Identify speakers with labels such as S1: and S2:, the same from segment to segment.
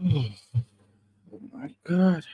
S1: Oh my god.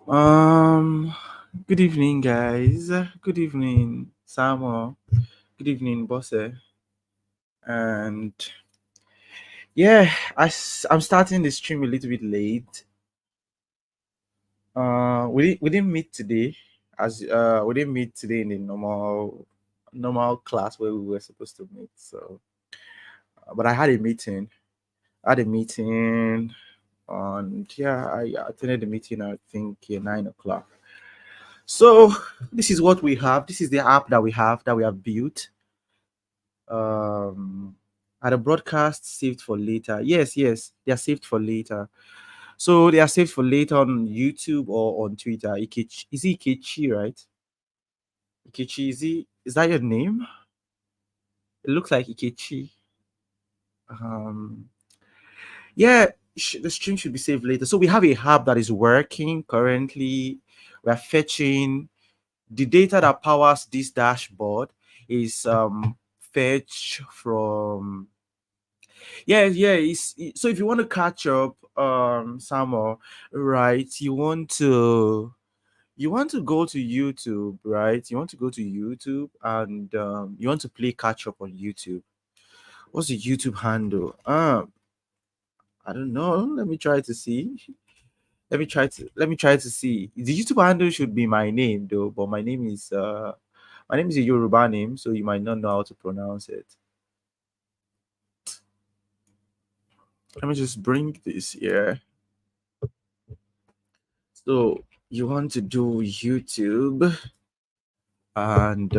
S1: Um, Good evening, guys. Good evening, Samuel. Good evening, Bosse. And yeah, I'm starting the stream a little bit late. We didn't meet today, as we didn't meet today in the normal class where we were supposed to meet. So, but I had a meeting. I had a meeting and yeah, I attended the meeting. I think 9 o'clock. So this is what we have. This is the app that we have built. Are the broadcasts saved for later? Yes, they are saved for later. So they are saved for later on YouTube or on Twitter. Ikechi, is it Ikechi, right? Ikechi, is that your name? It looks like Ikechi. Um, yeah, the stream should be saved later. So we have a hub that is working currently. We are fetching the data that powers this dashboard is fetch from so if you want to catch up Samuel, right, you want to go to YouTube, right? You want to go to YouTube and you want to play catch up on YouTube. What's the YouTube handle? I don't know. Let me try to see. Let me try to see. The YouTube handle should be my name though, but my name is a Yoruba name, so you might not know how to pronounce it. Let me just bring this here. So you want to do YouTube and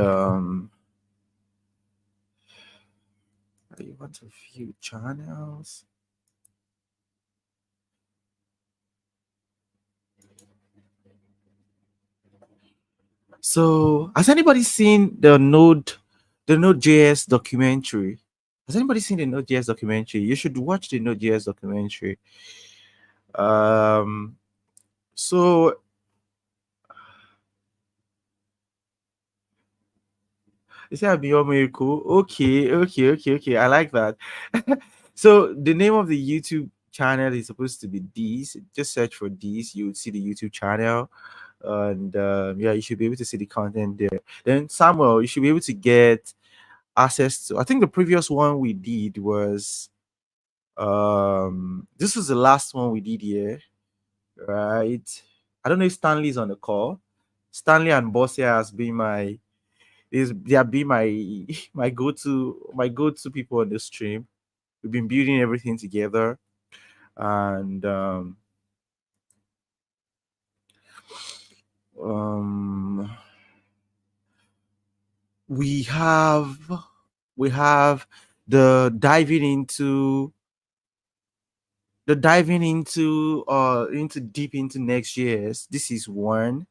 S1: you want to view channels. So has anybody seen the Node.js documentary? Has anybody seen the Node.js documentary? You should watch the Node.js documentary. Um so is that beyond miracle? Okay. I like that. So the name of the YouTube channel is supposed to be this. Just search for this. You would see the YouTube channel, and yeah, you should be able to see the content there. Then Samuel, you should be able to get access to. I think the previous one we did was this was the last one we did here, right? I don't know if Stanley's on the call. Stanley and Boss here has been my is they have been my my go-to people on the stream. We've been building everything together, and um we have we have the diving into deep into Next.js. This is one.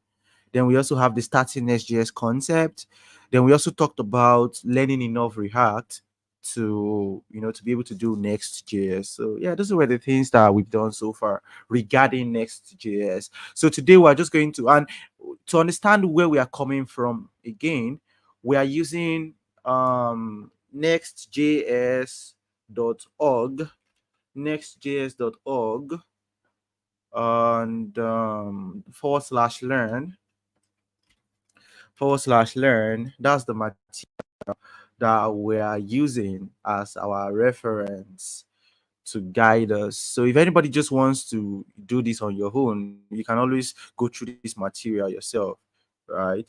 S1: Then we also have the starting Nextjs concept. Then we also talked about learning enough React to be able to do Next.js. So yeah, those were the things that we've done so far regarding Next.js. So today we're just going to understand where we are coming from again. we are using nextjs.org, nextjs.org, and /learn. That's the material that we are using as our reference to guide us. So if anybody just wants to do this on your own, you can always go through this material yourself, right?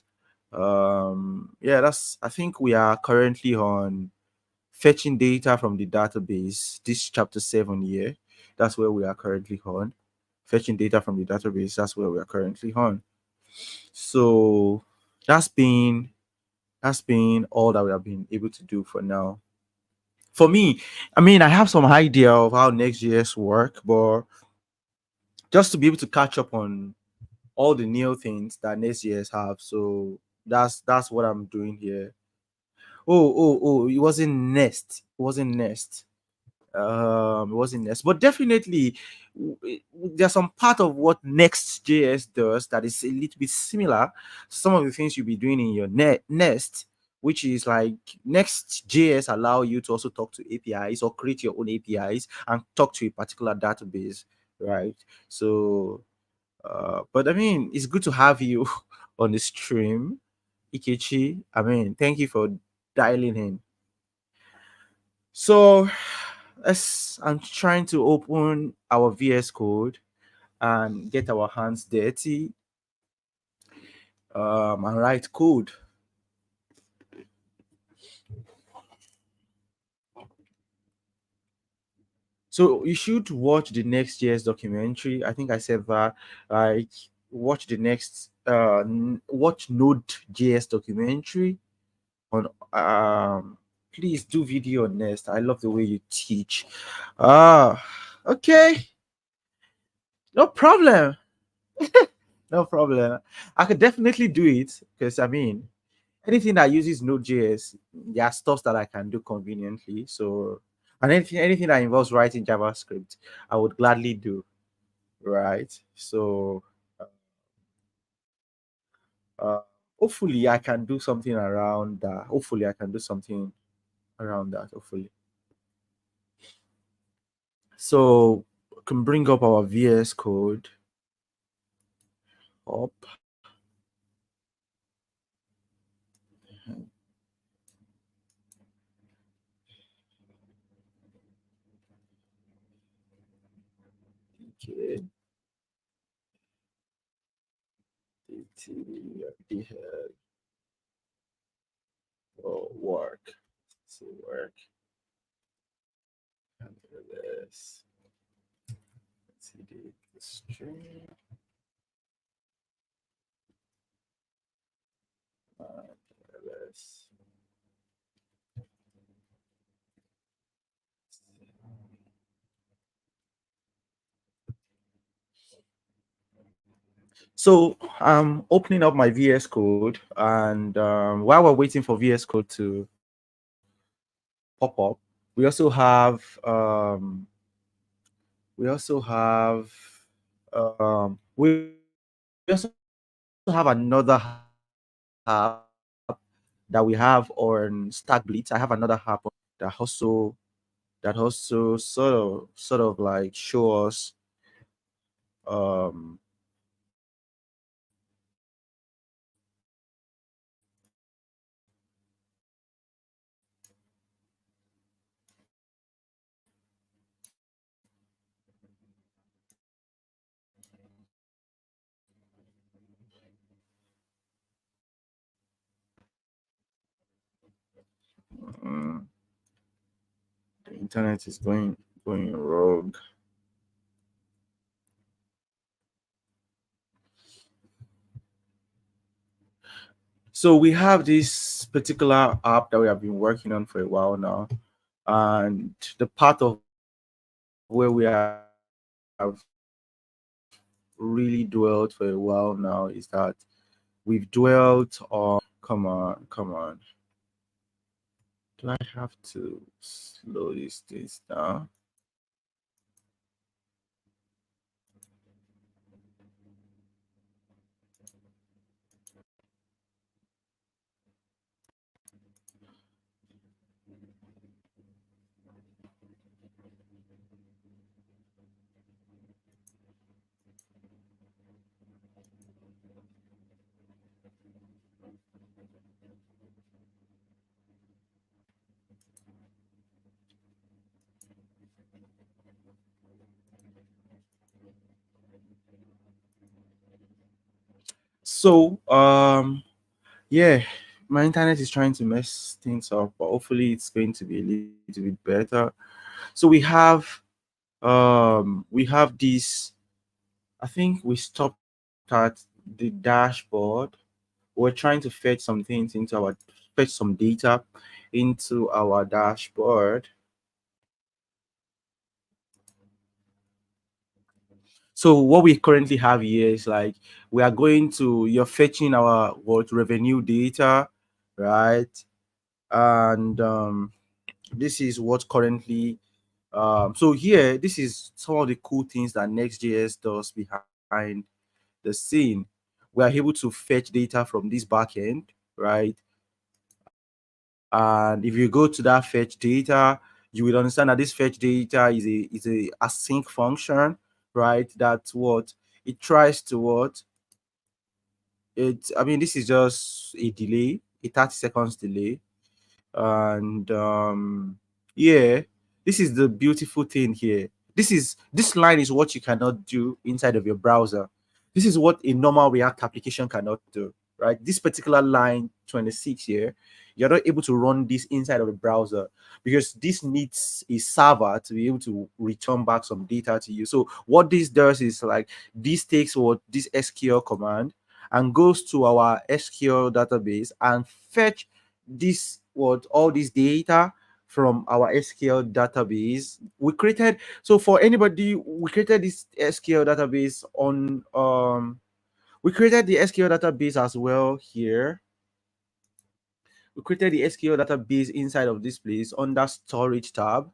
S1: Yeah, that's, I think we are currently on fetching data from the database. This chapter 7 here, that's where we are currently on. Fetching data from the database, that's where we are currently on. So that's been that's been all that we have been able to do for now. For me, I mean, I have some idea of how Next.js work, but just to be able to catch up on all the new things that Next.js have. So that's what I'm doing here. Oh, it wasn't Nest. It wasn't Nest. It wasn't Nest, but definitely there's some part of what Next.js does that is a little bit similar to some of the things you'll be doing in your Nest, which is like Next.js allow you to also talk to APIs or create your own APIs and talk to a particular database, right? So, but I mean, it's good to have you on the stream, Ikechi. I mean, thank you for dialing in. So I'm trying to open our VS Code and get our hands dirty and write code. So you should watch the Next.js documentary. I think I said that. Like, watch the next watch Node.js documentary on please do video on Nest. I love the way you teach. Okay, no problem. No problem. I could definitely do it because I mean, anything that uses Node.js, there are stuff that I can do conveniently. So, and anything that involves writing JavaScript, I would gladly do. Right. So, uh, hopefully, I can do something around that. Hopefully, I can do something around that. Hopefully, so can bring up our VS Code up. Okay. DT, work. So work. And this. CD string. This. So I'm opening up my VS Code, and while we're waiting for VS Code to pop up, we also have we also have we also have another app that we have on Stackblitz. I have another app on Stackblitz that also sort of like show us um mm, the internet is going rogue. So we have this particular app that we have been working on for a while now, and the part of where we have really dwelt for a while now is that we've dwelt on. Come on. Do I have to slow these things down? So yeah, my internet is trying to mess things up, but hopefully it's going to be a little bit better. So we have this. I think we stopped at the dashboard. We're trying to fetch some things into our fetch some data into our dashboard. So what we currently have here is like we are going to you're fetching our what revenue data, right? And this is what currently so here this is some of the cool things that Nextjs does behind the scene. We are able to fetch data from this backend, right? And if you go to that fetch data, you will understand that this fetch data is a async function, right? That's what it tries to what it. I mean, this is just a delay, a 30 seconds delay, and yeah, this is the beautiful thing here. This line is what you cannot do inside of your browser. This is what a normal React application cannot do, right? This particular line 26 here, you're not able to run this inside of a browser because this needs a server to be able to return back some data to you. So what this does is like this takes what this SQL command and goes to our SQL database and fetch this what all this data from our SQL database. We created so for anybody, we created this SQL database on we created the SQL database as well here. We created the SQL database inside of this place under storage tab,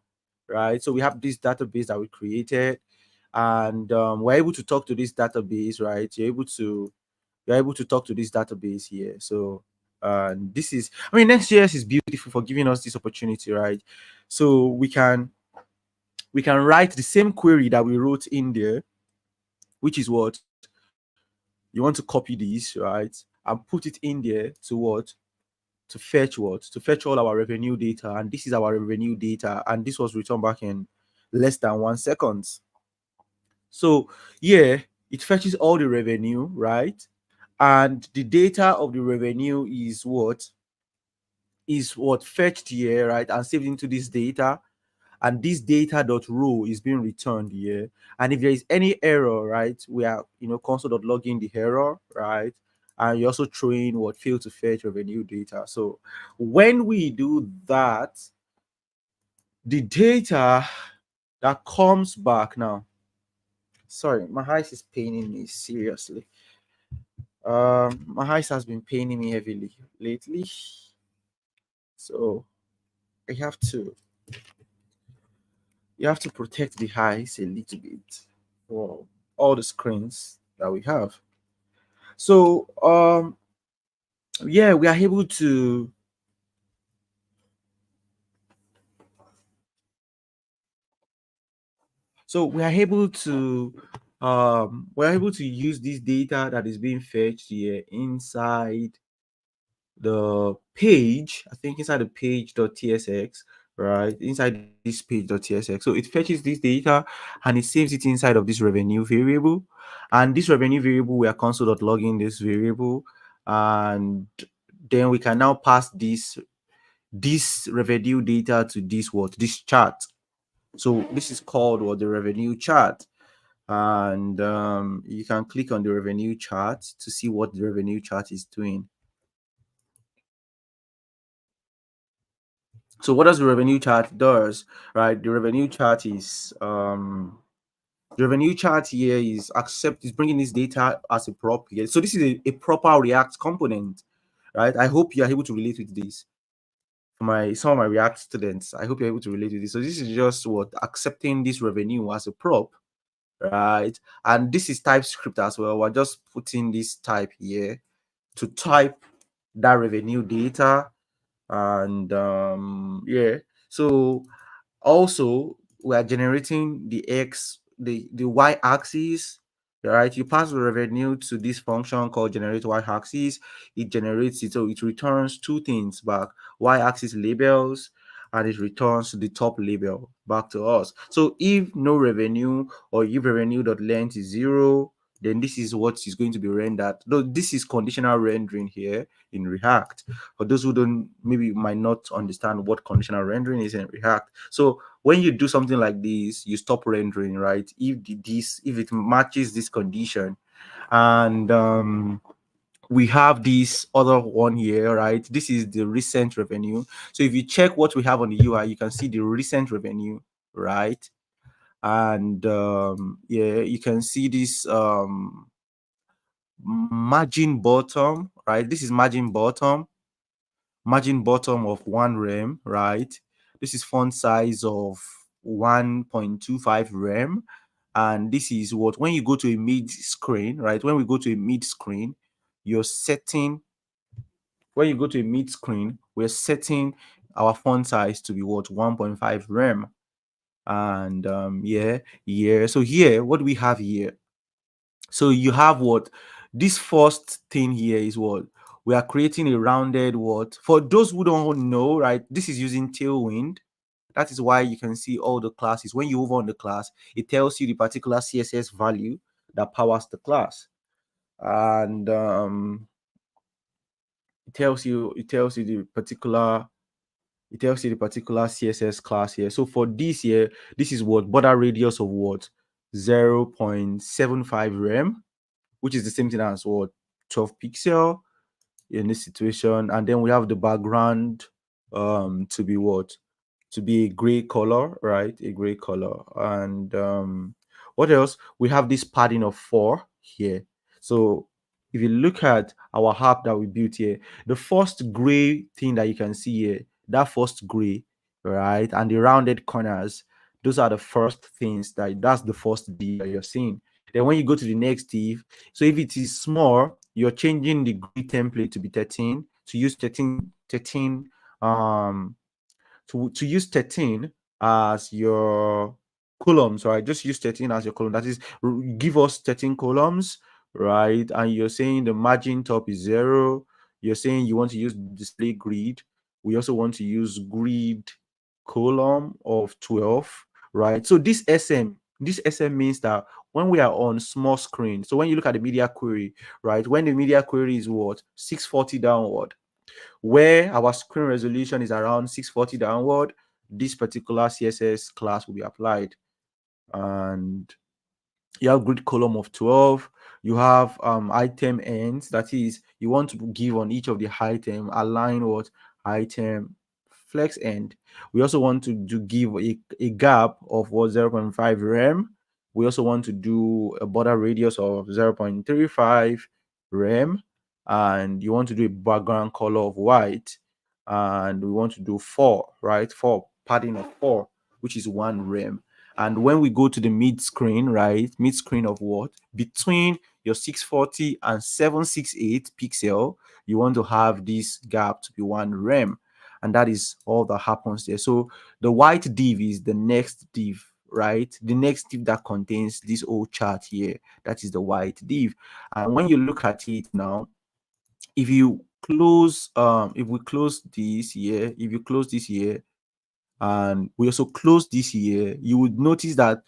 S1: right? So we have this database that we created, and we're able to talk to this database, right? You're able to talk to this database here. So this is, I mean, Next.js is beautiful for giving us this opportunity, right? So we can write the same query that we wrote in there, which is what you want to copy this, right? And put it in there to what? To fetch all our revenue data. And this is our revenue data. And this was returned back in less than 1 second. So yeah, it fetches all the revenue, right? And the data of the revenue is what fetched here, right, and saved into this data. And this data dot row is being returned here. And if there is any error, right, we are console.logging the error, right? And you're also throwing what failed to fetch revenue data. So when we do that, the data that comes back now. Sorry, my eyes is paining me seriously. My eyes has been paining me heavily lately. So I have to you have to protect the eyes a little bit for all the screens that we have. So yeah, we are able to we're able to use this data that is being fetched here inside the page. I think inside the page.tsx, right? Inside this page.tsx. So it fetches this data and it saves it inside of this revenue variable. And this revenue variable, we are console.logging this variable. And then we can now pass this revenue data to this chart. So this is called what the revenue chart. And you can click on the revenue chart to see what the revenue chart is doing. So what does the revenue chart does, right? The revenue chart here is bringing this data as a prop here. So this is a proper React component, right? I hope you are able to relate with this. For my some of my React students, I hope you're able to relate with this. So this is just what accepting this revenue as a prop, right? And this is TypeScript as well. We're just putting this type here to type that revenue data. And yeah, so also we are generating the y-axis, right? You pass the revenue to this function called generate y-axis. It generates it, so it returns two things back: y-axis labels, and it returns the top label back to us. So if no revenue, or if revenue.length is 0, then this is what is going to be rendered. Though this is conditional rendering here in React. For those who don't, maybe might not understand what conditional rendering is in React. So when you do something like this, you stop rendering, right? If it matches this condition, and we have this other one here, right? This is the recent revenue. So if you check what we have on the UI, you can see the recent revenue, right? And yeah, you can see this margin bottom, right? This is margin bottom of 1 rem, right? This is font size of 1.25 rem. And this is what, when you go to a mid screen, right? When we go to a mid screen, you're setting, when you go to a mid screen, we're setting our font size to be what, 1.5 rem. And yeah. So here, what do we have here? So you have what, this first thing here is what, we are creating a rounded what. For those who don't know, right, this is using Tailwind. That is why you can see all the classes. When you move on the class, it tells you the particular CSS value that powers the class. And it tells you the particular CSS class here. So for this here, this is what, border radius of what, 0.75 rem, which is the same thing as what, 12 pixel in this situation. And then we have the background to be what, to be a gray color, right? A gray color. And what else? We have this padding of 4 here. So if you look at our app that we built here, the first gray thing that you can see here, that first gray, right, and the rounded corners, those are the first things that's the first div that you're seeing. Then when you go to the next div, so if it is small, you're changing the grid template to be 13, to use 13 to use 13 as your columns, right? Just use 13 as your column. That is, give us 13 columns, right? And you're saying the margin top is 0. You're saying you want to use display grid. We also want to use grid column of 12, right? So this SM means that when we are on small screen, so when you look at the media query, right, when the media query is what, 640 downward, where our screen resolution is around 640 downward, this particular CSS class will be applied. And you have grid column of 12. You have item ends, that is, you want to give on each of the item, align what, item flex end. We also want to give a gap of what, 0.5 rem. We also want to do a border radius of 0.35 rem, and you want to do a background color of white, and we want to do 4, right? 4 padding of 4, which is 1 rem. And when we go to the mid screen, right, mid screen of what, between your 640 and 768 pixel, you want to have this gap to be 1 rem. And that is all that happens there. So the white div is the next div, right? The next div that contains this old chart here, that is the white div. And when you look at it now, if you close, if we close this here, if you close this here, and we also close this here, you would notice that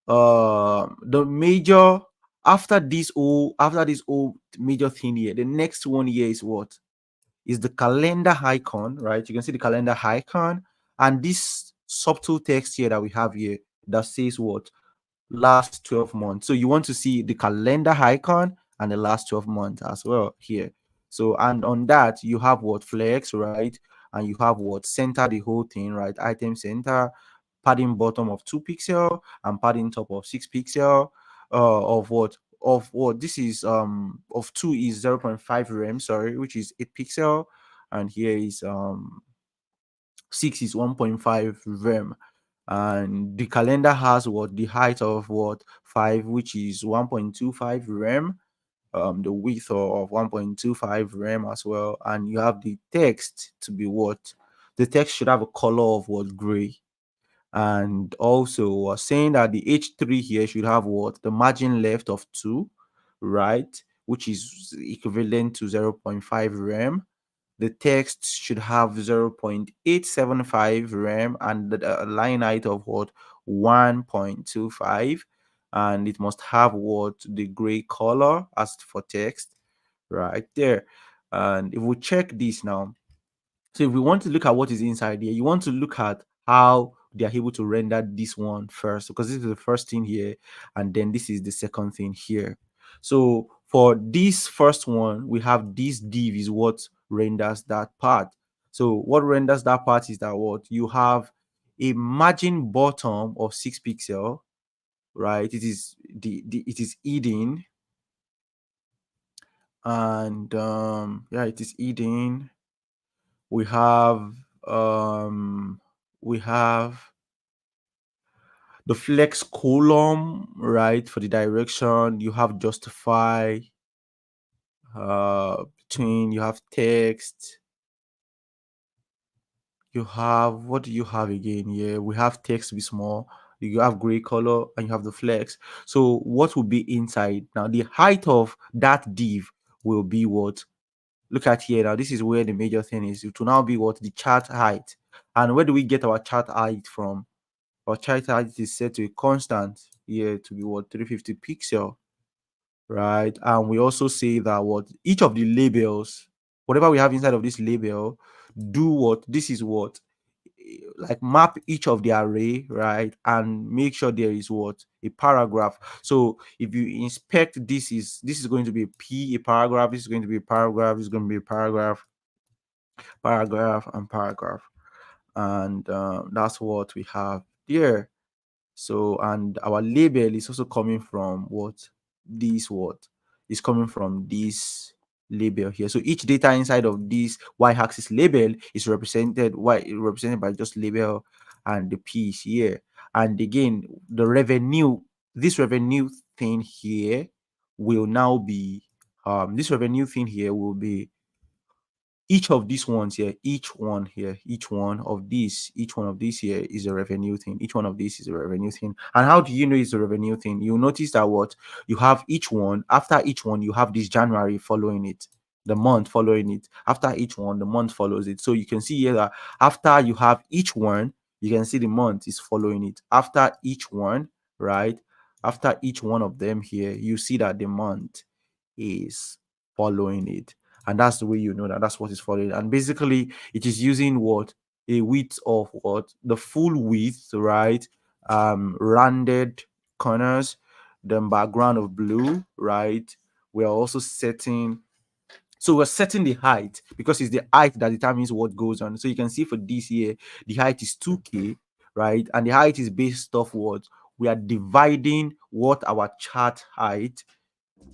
S1: the major, after this old major thing here, the next one here is what, is the calendar icon, right? You can see the calendar icon, and this subtle text here that we have here that says what, last 12 months. So you want to see the calendar icon and the last 12 months as well here. So, and on that you have what, flex, right? And you have what, center the whole thing, right? Item center, padding bottom of 2 pixel and padding top of 6 pixel, of what, this is of 2 is 0.5 rem, sorry, which is 8 pixel, and here is 6 is 1.5 rem. And the calendar has what, the height of what, 5, which is 1.25 rem, the width of 1.25 rem as well. And you have the text to be what, the text should have a color of what, gray. And also we're saying that the h3 here should have what, the margin left of 2, right, which is equivalent to 0.5 rem. The text should have 0.875 rem, and the line height of what, 1.25. and it must have what the gray color as for text right there. And if we check this now, so if we want to look at what is inside here, you want to look at how they are able to render this one first, because this is the first thing here, and then this is the second thing here. So for this first one, we have this div is what renders that part. So what renders that part is that what you have a margin bottom of 6 pixel, right? It is it is hidden, and yeah, it is hidden. We have um we have the flex column, right? For the direction, you have justify, between, you have text, you have, what do you have again? Yeah, we have text be small, you have gray color, and you have the flex. So what will be inside now? The height of that div will be what? Look at here now. This is where the major thing is. It will now be what? The chart height. And where do we get our chart height from? Our chart height is set to a constant here to be what? 350 pixel, right? And we also say that what each of the labels, whatever we have inside of this label, do what? This is what, like, map each of the array, right? And make sure there is what? A paragraph. So if you inspect, this is going to be a P, a paragraph, this is going to be a paragraph, this is going to be a paragraph, paragraph, and paragraph. And that's what we have there. So, and our label is also coming from what? This what is coming from this label here. So each data inside of this y-axis label is represented by just label and the piece here. And again, the revenue, this revenue thing here will now be this revenue thing here will be each of these ones here, each one here, each one of these here is a revenue thing. Each one of these is a revenue thing. And how do you know it's a revenue thing? You notice that what you have each one, after each one, you have this January following it, the month following it. After each one, the month follows it. So you can see here that after you have each one, you can see the month is following it. After each one, right? After each one of them here, you see that the month is following it, and that's the way you know that that's what is following. And basically it is using what? A width of what? The full width, right? Rounded corners, the background of blue, right? We are also setting, so we're setting the height because it's the height that determines what goes on. So you can see for this here, the height is 2k, right? And the height is based off what? We are dividing what our chart height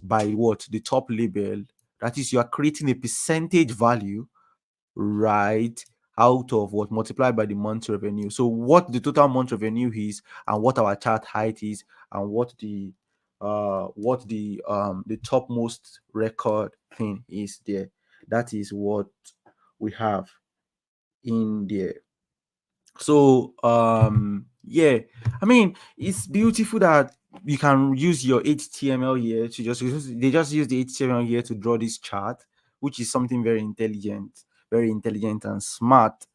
S1: by what? The top label. That is, you are creating a percentage value, right, out of what? Multiplied by the month revenue. So what the total month revenue is, and what our chart height is, and what the topmost record thing is there. That is what we have in there. So yeah, I mean, it's beautiful that you can use your HTML here to they just use the HTML here to draw this chart, which is something very intelligent and smart.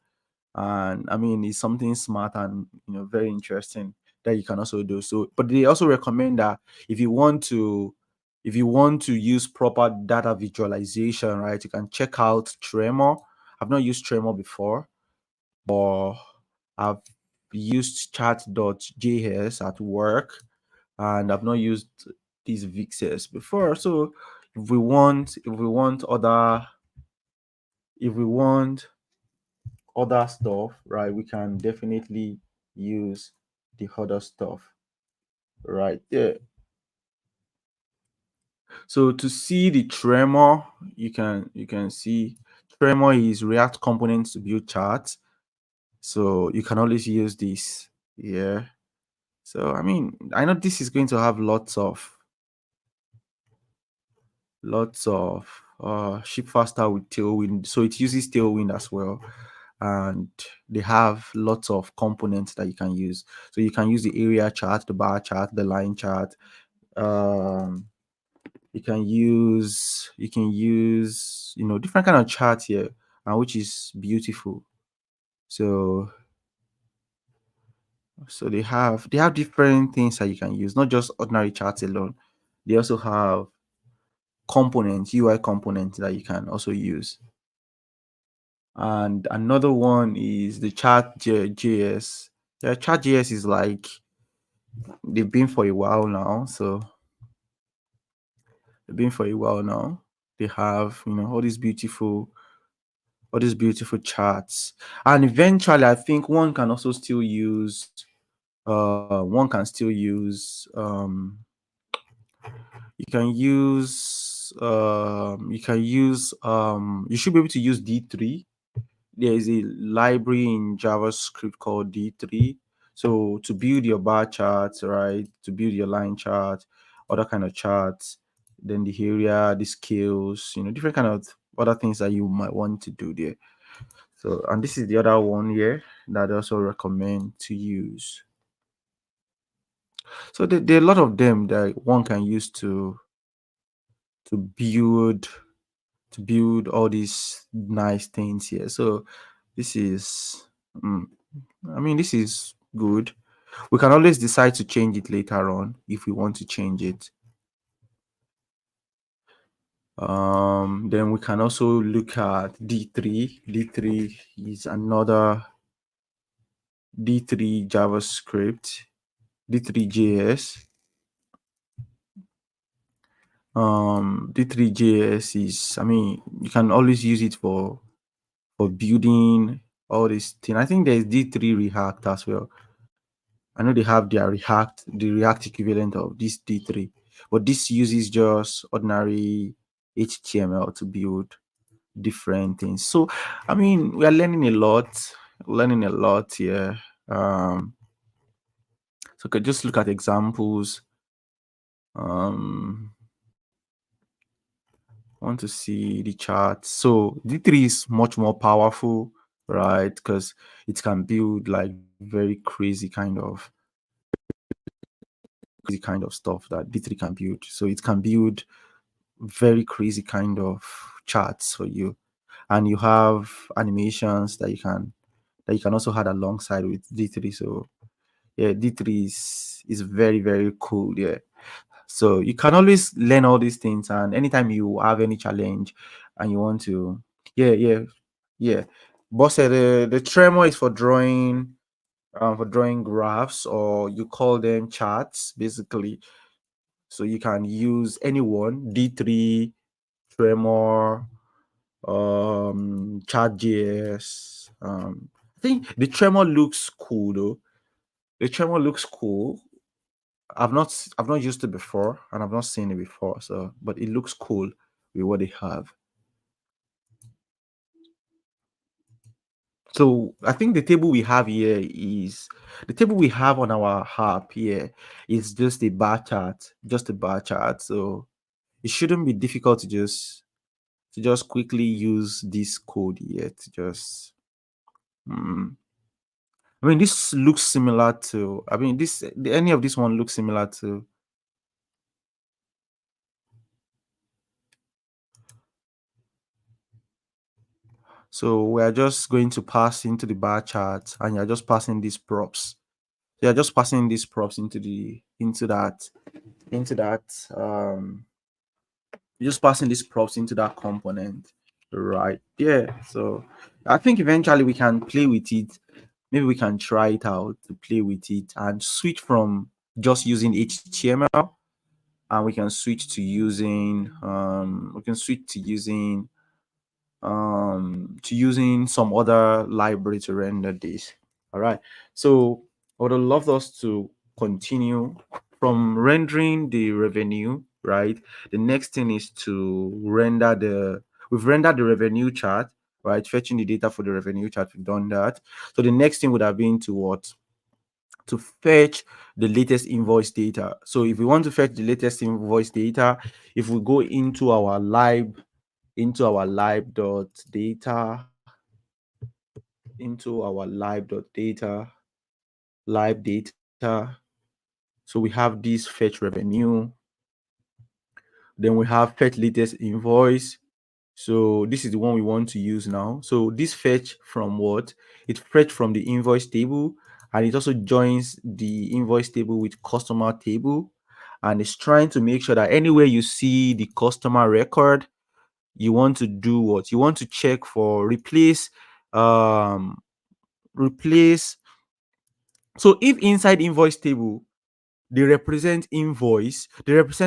S1: And I mean, it's something smart and, very interesting that you can also do. So, but they also recommend that if you want to use proper data visualization, right, you can check out Tremor. I've not used Tremor before, but I've used chat.js at work, and I've not used these vixes before. So if we want other stuff, right, we can definitely use the other stuff right there. So to see the tremor, you can see tremor is React components to build charts. So you can always use this here. So I mean, I know this is going to have lots of ship faster with Tailwind. So it uses Tailwind as well. And they have lots of components that you can use. So you can use the area chart, the bar chart, the line chart. You can use different kind of charts here, which is beautiful. So So they have different things that you can use, not just ordinary charts alone. They also have components, UI components that you can also use. And another one is the JS. Yeah, JS is like they've been for a while now. So they've been for a while now. They have, all these beautiful charts. And eventually I think one can also still use one can still use you should be able to use D3. There is a library in JavaScript called D3. So to build your bar charts, right? To build your line chart, other kind of charts, then the area, the scales, different kind of other things that you might want to do there. So, and this is the other one here that I also recommend to use. So there are a lot of them that one can use to build all these nice things here. So this is, this is good. We can always decide to change it later on if we want to change it. Then we can also look at D3. D3 is another D3 JavaScript, D3JS. D3JS is, you can always use it for building all these things. I think there's D3 React as well. I know they have their the React equivalent of this D3, but this uses just ordinary HTML to build different things. So, we are learning a lot here. So, could just look at examples. I want to see the chart. So D3 is much more powerful, right? Because it can build like very crazy kind of stuff that D3 can build. So it can build very crazy kind of charts for you. And you have animations that you can also add alongside with D3. So yeah, D3 is very, very cool. Yeah. So you can always learn all these things, and anytime you have any challenge and you want to, yeah. Boss said the tremor is for drawing graphs, or you call them charts, basically. So you can use anyone, D3, Tremor, Chart.js. I think the Tremor looks cool though. The Tremor looks cool. I've not used it before, and I've not seen it before. So, but it looks cool with what they have. So I think the table we have on our app here is just a bar chart. So it shouldn't be difficult to just quickly use this code here to just. mm, this looks similar to. This any of this one looks similar to. So we are just going to pass into the bar chart, and you're just passing these props. You're just passing these props into that you're just passing these props into that component right there. So I think eventually we can play with it. Maybe we can try it out to play with it and switch from just using HTML, and we can switch to using some other library to render this. All right. So I would love us to continue from rendering the revenue, right? The next thing is to we've rendered the revenue chart, right? Fetching the data for the revenue chart, we've done that. So the next thing would have been to what? To fetch the latest invoice data. So if we want to fetch the latest invoice data, if we go into our live data. So we have this fetch revenue, then we have fetch latest invoice. So this is the one we want to use now. So this fetch from what? It fetch from the invoice table, and it also joins the invoice table with customer table, and it's trying to make sure that anywhere you see the customer record, you want to do what? You want to check for um replace. So if inside invoice table they represent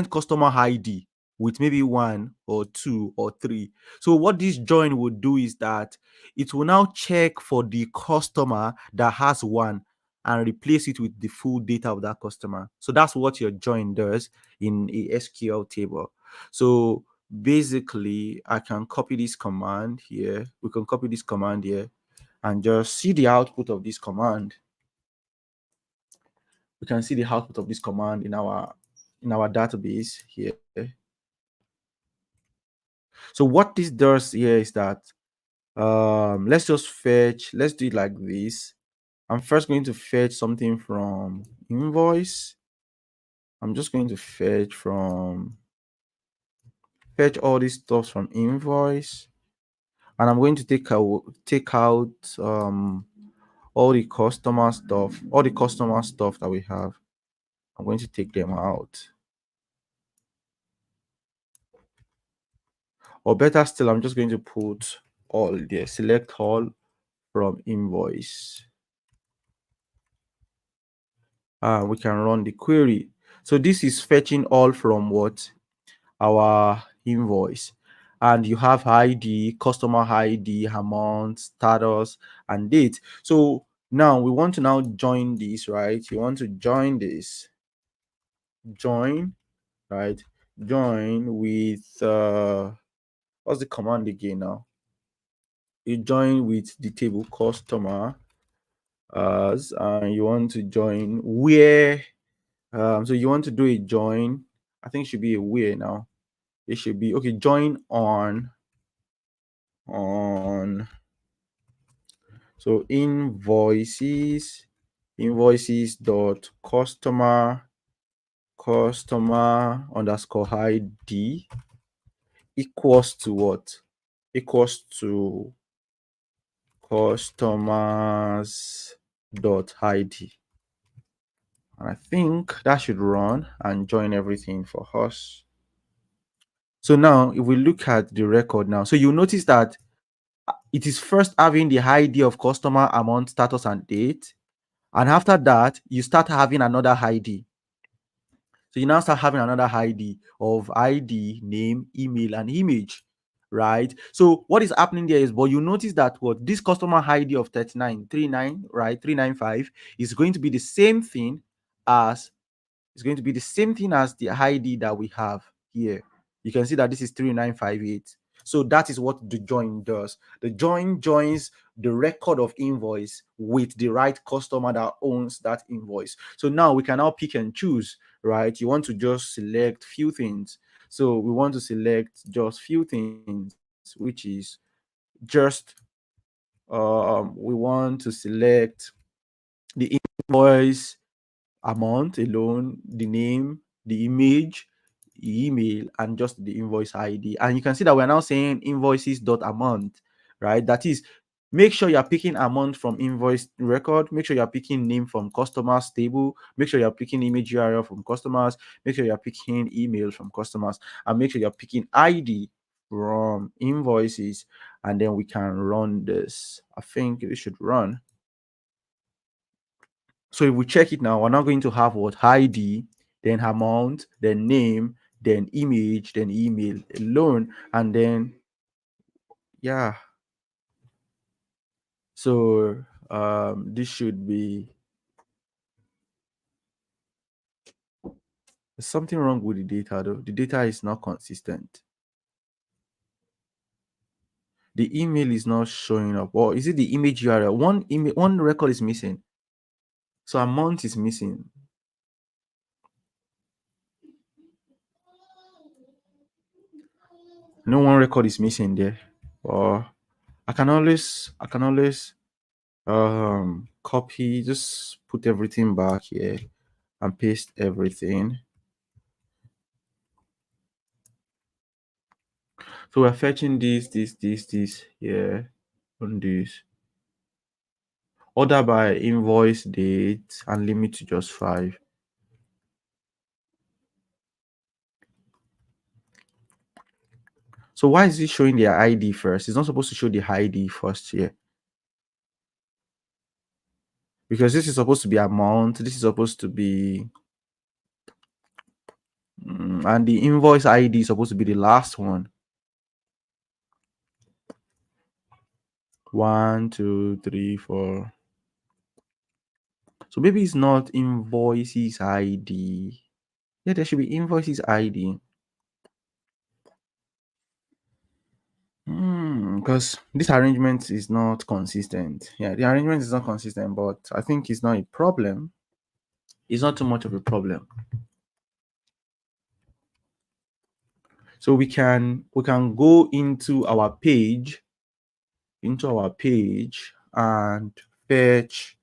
S1: customer ID with maybe one or two or three. So what this join would do is that it will now check for the customer that has one and replace it with the full data of that customer. So that's what your join does in a SQL table. So basically, I can copy this command here. We can copy this command here and just see the output of this command. We can see the output of this command in our database here. So what this does here is that let's just fetch. Let's do it like this. I'm first going to fetch something from invoice. I'm just going to fetch all these stuff from invoice, and I'm going to take out all the customer stuff that we have. I'm going to take them out. Or better still, I'm just going to put all there, select all from invoice. We can run the query. So this is fetching all from what? Our invoice. And you have ID, customer ID, amount, status, and date. So now we want to now join this, right? You want to join this. Join, right? Join with what's the command again now? You join with the table customer as, and you want to join where. So you want to do a join. I think it should be a where now. It should be okay. Join on. So invoices dot customer underscore ID equals to what? Equals to customers dot ID. And I think that should run and join everything for us. So now if we look at the record now, so you notice that it is first having the ID of customer, amount, status, and date. And after that, you start having another ID. So you now start having another ID of ID, name, email, and image, right? So what is happening there is, but you notice that what this customer ID of 3939, right, 395 is going to be the same thing as the ID that we have here. You can see that this is 3958. So that is what the join does. The join joins the record of invoice with the right customer that owns that invoice. So now we can now pick and choose, right? You want to just select few things. So we want to select just few things, which is just we want to select the invoice amount alone, the name, the image, the email, and just the invoice ID. And you can see that we're now saying invoices.amount, right? That is, make sure you're picking amount from invoice record, make sure you're picking name from customers table, make sure you're picking image URL from customers, make sure you're picking email from customers, and make sure you're picking ID from invoices. And then we can run this. I think it should run. So if we check it now, we're now going to have what? ID, then amount, then name, then image, then email alone, and then yeah. So this should be, there's something wrong with the data though. The data is not consistent. The email is not showing up. Or is it the image URL? One record is missing. So amount is missing. No, one record is missing there. Or I can always copy, just put everything back here and paste everything. So we're fetching this here on this. Order by invoice date and limit to just 5. So why is it showing their ID first? It's not supposed to show the ID first here. Because this is supposed to be amount, this is supposed to be and the invoice ID is supposed to be the last one. 1, 2, 3, 4. So maybe it's not invoices ID. Yeah, there should be invoices ID. Because this arrangement is not consistent. Yeah, the arrangement is not consistent, but I think it's not a problem. It's not too much of a problem. So we can go into our page and fetch.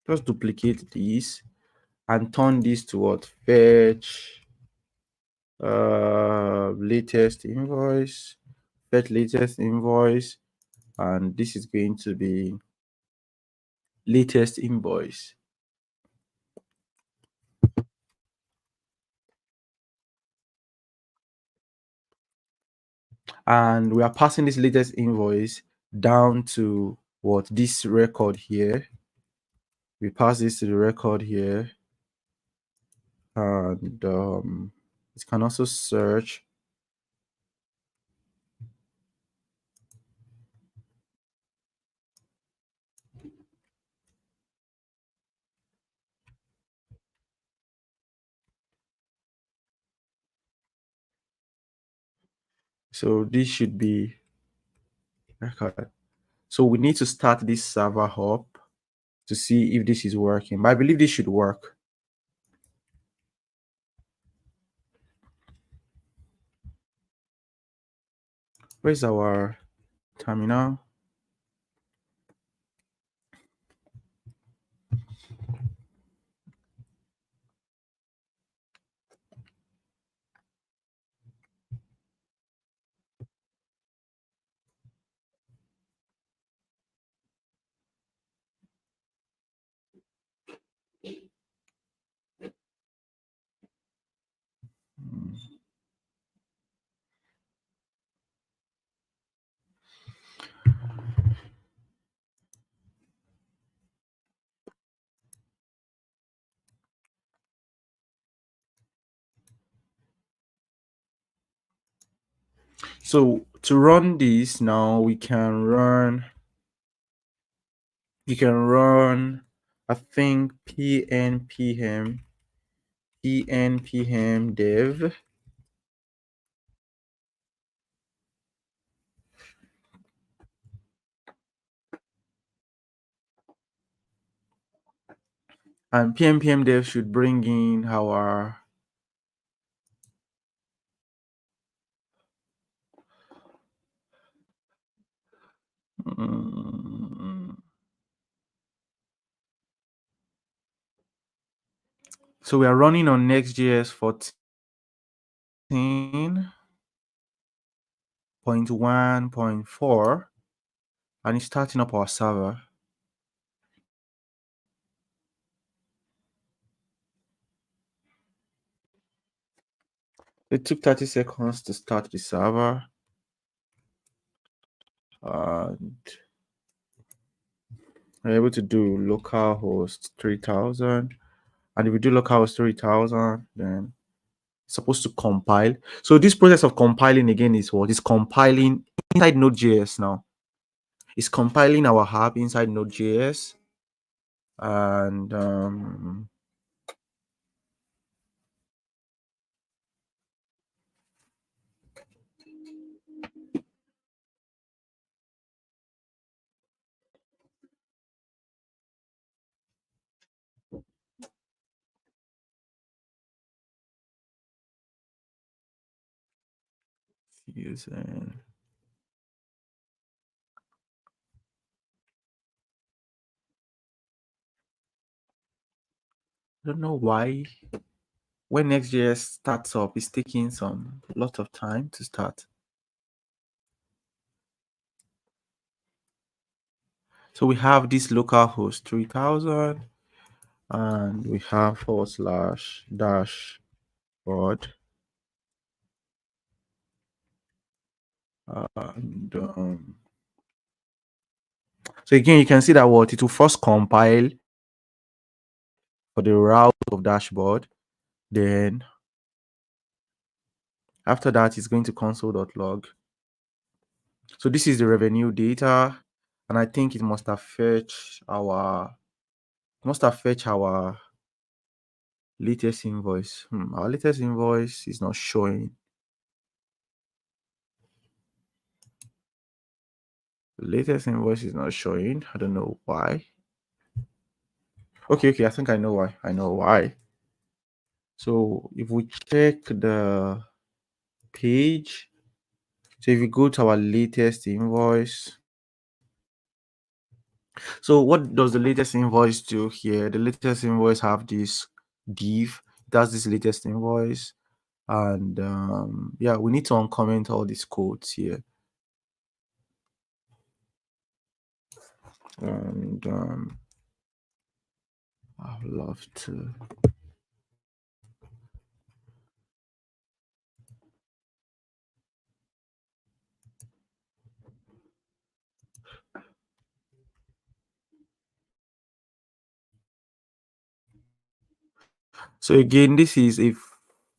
S1: Just duplicate this and turn this to what? Fetch latest invoice. Fetch latest invoice, and this is going to be latest invoice. And we are passing this latest invoice down to what? This record here. We pass this to the record here, and it can also search. So this should be record. So we need to start this server up to see if this is working. But I believe this should work. Where's our terminal? So to run this now, we can run. You can run, I think, pnpm dev. And pnpm dev should bring in our so we are running on Nextjs 14.1.4, and it's starting up our server. It took 30 seconds to start the server, and we're able to do localhost 3000. And if we do localhost 3000, then it's supposed to compile. So this process of compiling again is what? It's compiling inside Node.js now. It's compiling our app inside Node.js, and using. I don't know why when Nextjs starts up, it's taking a lot of time to start. So we have this localhost 3000, and we have / dashboard, and so again you can see that what it will first compile for the route of dashboard, then after that it's going to console.log. So this is the revenue data, and I think it must have fetched our latest invoice. Our latest invoice is not showing. The latest invoice is not showing. I don't know why. Okay, I think I know why. So if we check the page, so if we go to our latest invoice, so what does the latest invoice do here? The latest invoice have this div. That's this latest invoice, and yeah, we need to uncomment all these codes here, and I'd love to. So again, this is if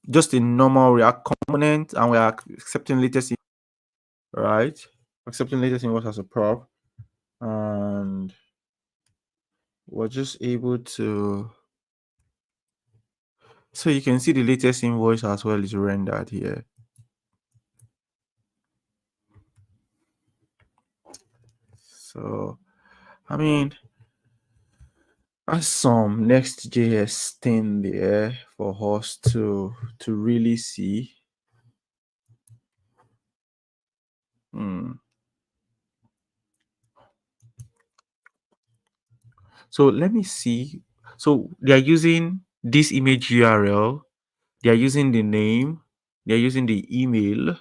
S1: just a normal React component, and we are accepting latest, right? Accepting latest invoice as a prop, and we're just able to. So you can see the latest invoice as well is rendered here. So, I mean, that's some Nextjs thing there for us to really see. So let me see. So they are using this image URL. They are using the name. They are using the email,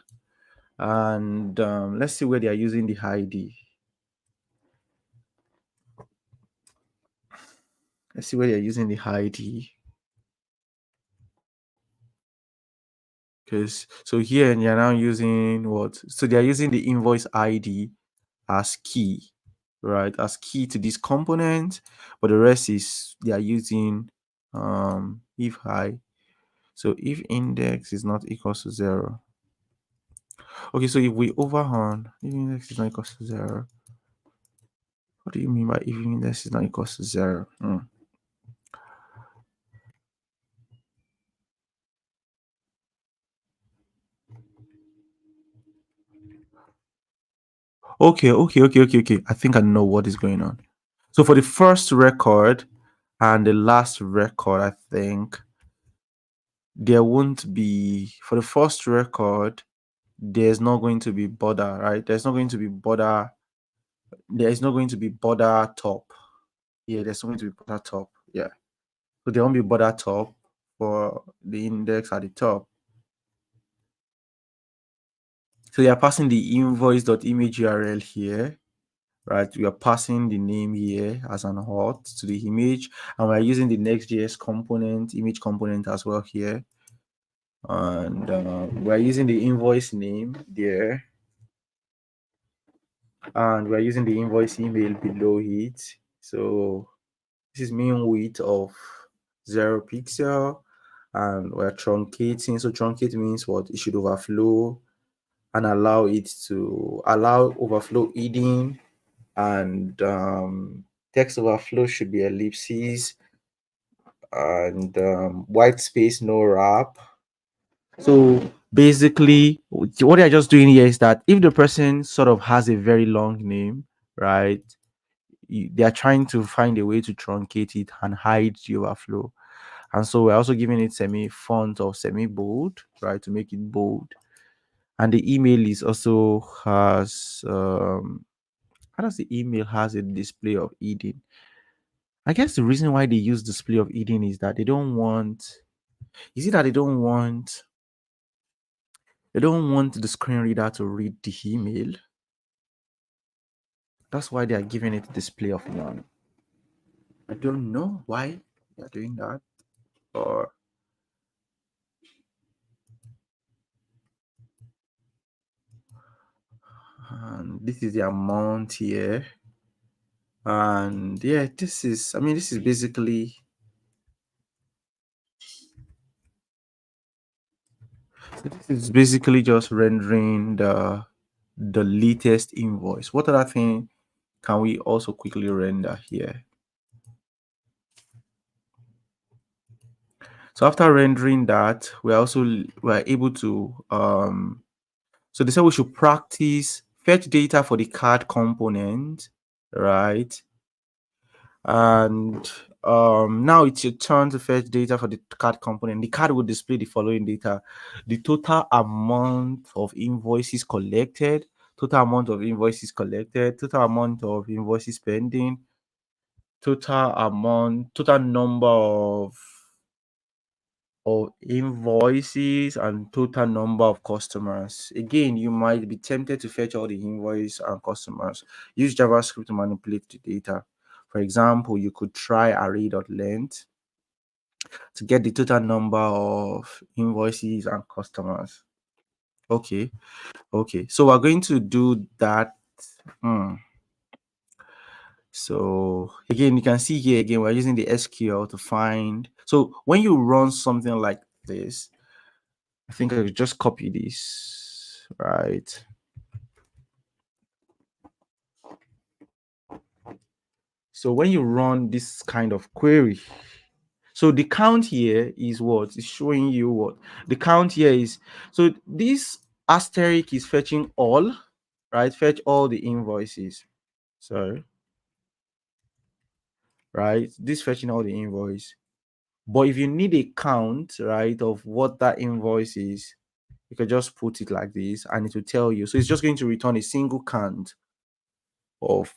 S1: and let's see where they are using the ID. Let's see where they are using the ID. Because so here and you're now using what? So they are using the invoice ID as key, right? As key to this component, but the rest is they are using if high. So if index is not equals to 0. Okay, so if we overrun, if index is not equals to 0. What do you mean by if index is not equals to 0? Okay. I think I know what is going on. So for the first record and the last record, I think there won't be, for the first record, there's not going to be border, right? There's not going to be border. There is not going to be border top. Yeah, there's not going to be border top. Yeah. So there won't be border top for the index at the top. So you are passing the invoice.image URL here, right? We are passing the name here as an auth to the image, and we're using the Nextjs component, image component as well here. And we're using the invoice name there, and we're using the invoice email below it. So this is mean width of 0 pixel, and we're truncating. So truncate means what? It should overflow and allow it to allow overflow hidden, and text overflow should be ellipses, and white space no wrap. So basically what they're just doing here is that if the person sort of has a very long name, right, they are trying to find a way to truncate it and hide the overflow. And so we're also giving it semi font or semi bold, right, to make it bold. And the email is also has how does the email has a display of hidden? I guess the reason why they use display of hidden is that they don't want, is it that they don't want the screen reader to read the email? That's why they are giving it display of none. I don't know why they are doing that. Or and this is the amount here. And yeah, this is, I mean, this is basically, so this is basically just rendering the latest invoice. What other thing can we also quickly render here? So after rendering that, we're able to so they said we should practice fetch data for the card component, right? And now it's your turn to fetch data for the card component. The card will display the following data: the total amount of invoices collected, total amount of invoices collected, total amount of invoices pending, total number of invoices, and total number of customers. Again, you might be tempted to fetch all the invoice and customers. Use JavaScript to manipulate the data. For example, you could try array.length to get the total number of invoices and customers. Okay, okay. So we're going to do that. Hmm. So again, you can see here again, we're using the SQL to find. So when you run something like this, I think I could just copy this, right? So when you run this kind of query, so the count here is what is showing you what the count here is. So this asterisk is fetching all, right? Fetch all the invoices. So, right, this fetching all the invoice. But if you need a count, right, of what that invoice is, you can just put it like this and it will tell you. So it's just going to return a single count of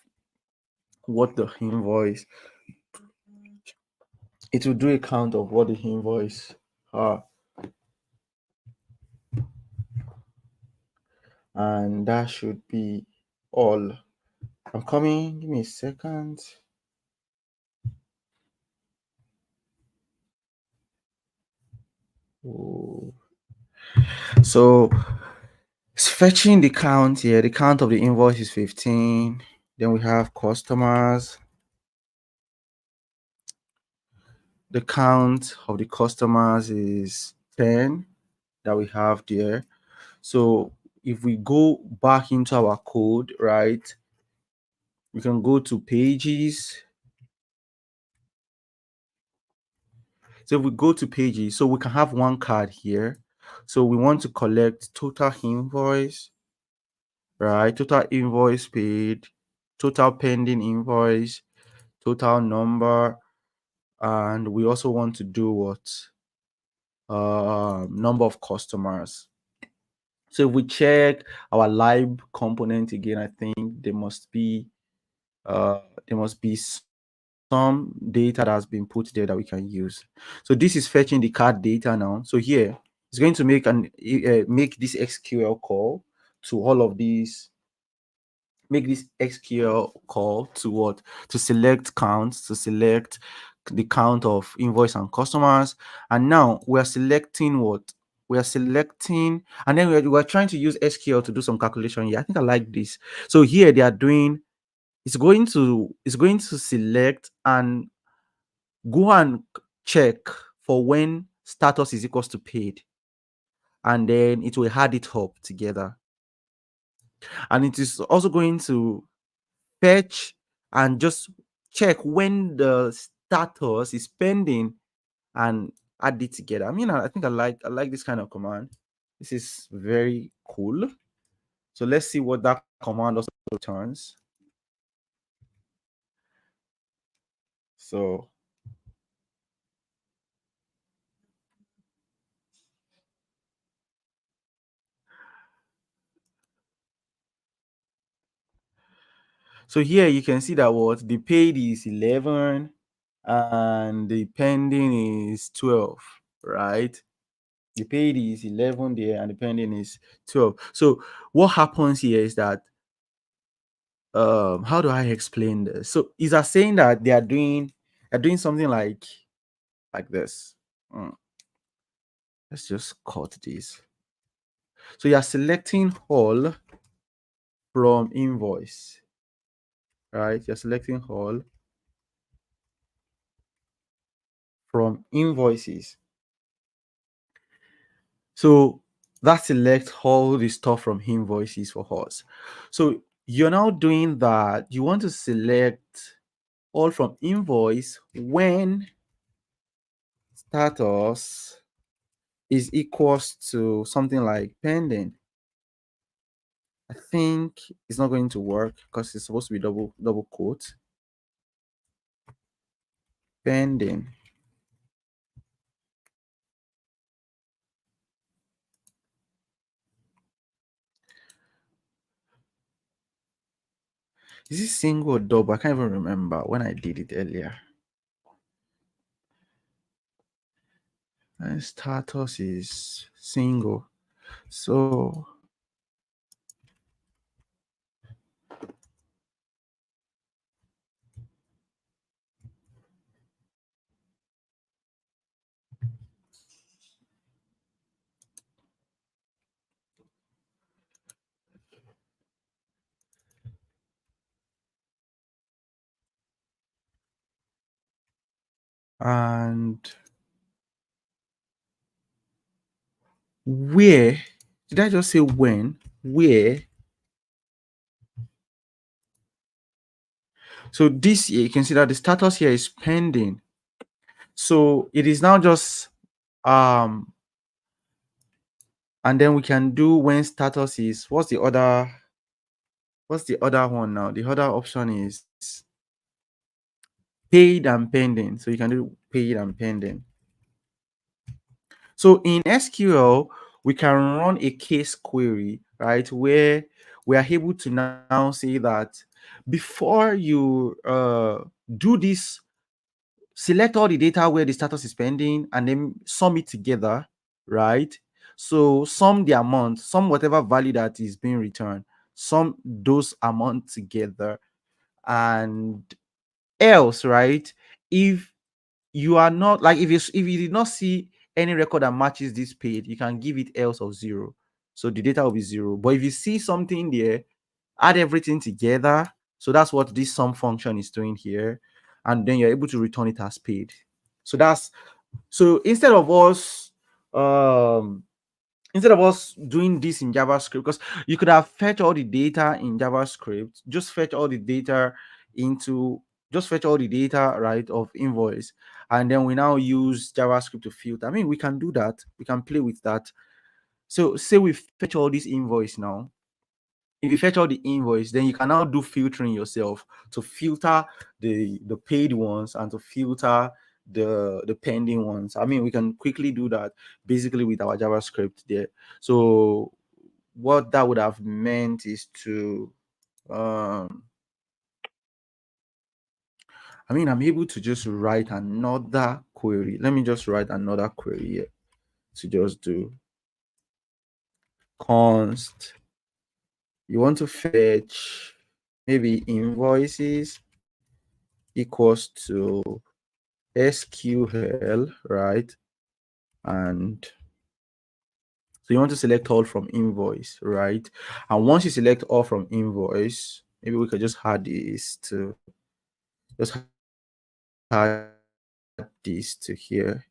S1: what the invoice, it will do a count of what the invoice are. And that should be all. I'm coming, give me a second. Oh. So it's fetching the count here. The count of the invoice is 15. Then we have customers. The count of the customers is 10 that we have there. So if we go back into our code, right, we can go to pages. So if we go to pages, so we can have one card here. So we want to collect total invoice, right? Total invoice paid, total pending invoice, total number, and we also want to do what? Number of customers. So if we check our live component again, I think there must be some data that has been put there that we can use. So this is fetching the card data now. So here it's going to make this SQL call to all of these. Make this SQL call to what? To select counts, to select the count of invoice and customers. And now we are selecting what? We are selecting, and then we're trying to use SQL to do some calculation here. I think I like this. So here they are doing, it's going to select and go and check for when status is equals to paid, and then it will add it up together. And it is also going to fetch and just check when the status is pending and add it together. I mean, I think I like this kind of command. This is very cool. So let's see what that command also returns. So here you can see that what the paid is 11 and the pending is 12, right? The paid is 11 there and the pending is 12. So what happens here is that how do I explain this? So is are saying that they're doing something like this. Mm, let's just cut this. So you're selecting all from invoice, right? You're selecting all from invoices. So that select all the stuff from invoices for us. So you're now doing that. You want to select all from invoice when status is equals to something like pending. I think it's not going to work because it's supposed to be double quote. Pending. Is it single or double? I can't even remember when I did it earlier. And status is single. So and where did I just say when? Where? So this here, you can see that the status here is pending. So it is now just and then we can do when status is what's the other one now? The other option is paid and pending. So you can do paid and pending. So in SQL, we can run a case query, right, where we are able to now say that before you do this, select all the data where the status is pending and then sum it together, right? So sum the amount, sum whatever value that is being returned, sum those amount together, and else, right? If you are not like if you did not see any record that matches this paid, you can give it else of 0. So the data will be 0. But if you see something there, add everything together. So that's what this sum function is doing here. And then you're able to return it as paid. So instead of us doing this in JavaScript, because you could have fetched all the data in JavaScript, just fetch all the data, right, of invoice, and then we now use JavaScript to filter. I mean, we can do that. We can play with that. So say we fetch all this invoice now. If you fetch all the invoice, then you can now do filtering yourself to filter the paid ones and to filter the pending ones. I mean, we can quickly do that basically with our JavaScript there. So what that would have meant is to I mean, I'm able to just write another query. Let me just write another query here to just do const. You want to fetch maybe invoices equals to SQL, right? And so you want to select all from invoice, right? And once you select all from invoice, maybe we could just add this to just add this to here,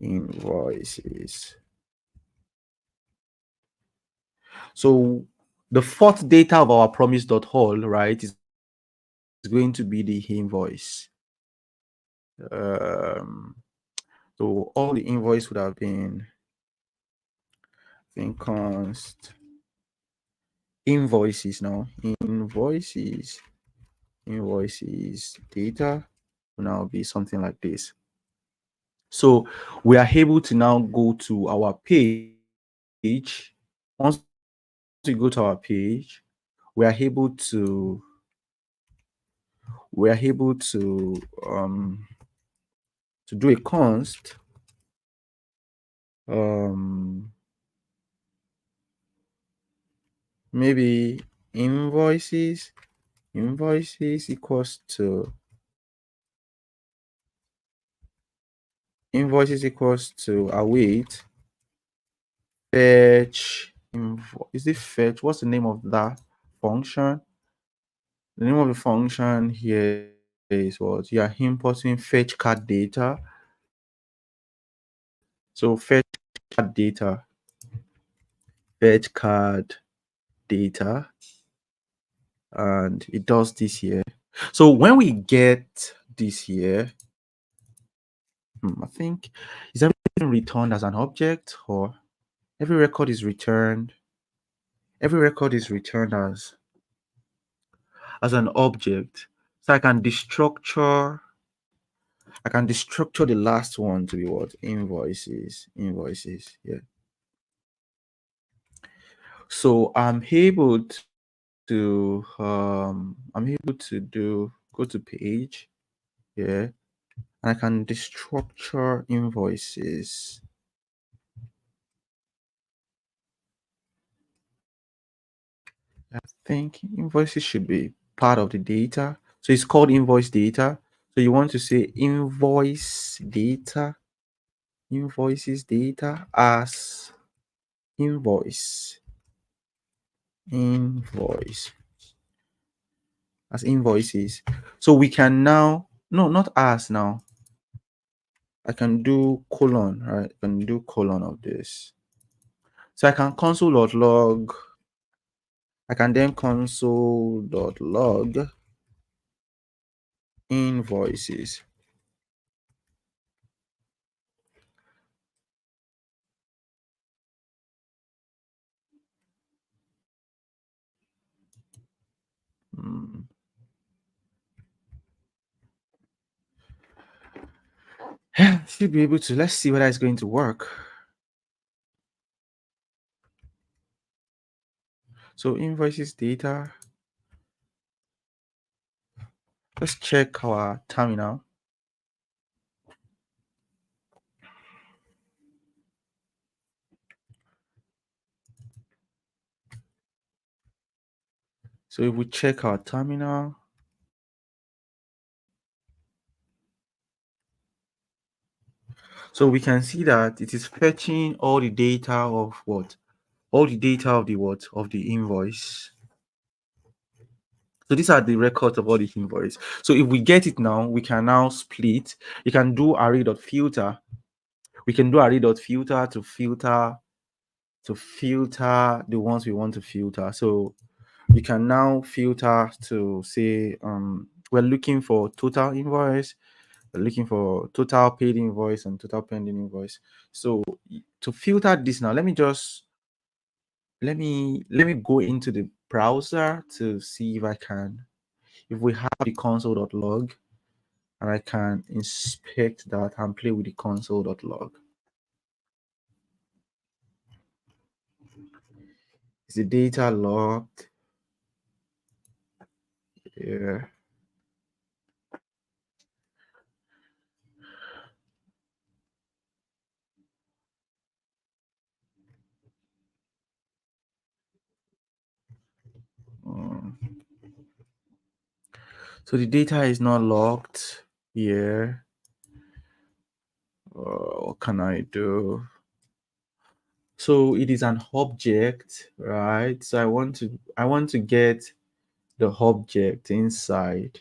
S1: invoices. So the fourth data of our promise.all, right, is going to be the invoice. Um, so all the invoice would have been const invoices now. Invoices data will now be something like this. So we are able to now go to our page. Once we go to our page, we are able to do a const maybe invoices invoices equals to await fetch is it fetch? What's the name of that function? The name of the function here is what you are importing fetch card data. So card data, fetch card data, and it does this here. So when we get this here, I think is everything returned as an object, or every record is returned? Every record is returned as an object. So I can destructure the last one to be what? Invoices. Yeah. So I'm able to go to page, yeah, and I can destructure invoices. I think invoices should be part of the data. So it's called invoice data. So you want to say invoices data as invoice, invoice as invoices. So we can now, no, not as now. I can do colon, right? I can do colon of this. So I can console.log. I can then console.log invoices. Should be able to. Let's see whether it's going to work. So invoices data. Let's check our terminal. So if we check our terminal, so we can see that it is fetching all the data of what? All the data of the what? Of the invoice. So these are the records of all the invoice. So if we get it now, we can now split. You can do array.filter. We can do array.filter to filter the ones we want to filter. So you can now filter to say we're looking for total invoice, we're looking for total paid invoice and total pending invoice. So to filter this now, let me go into the browser to see if we have the console.log, and I can inspect that and play with the console.log. Is the data logged? Yeah. Mm. So the data is not logged here. What can I do? So it is an object, right? So I want to get the object inside.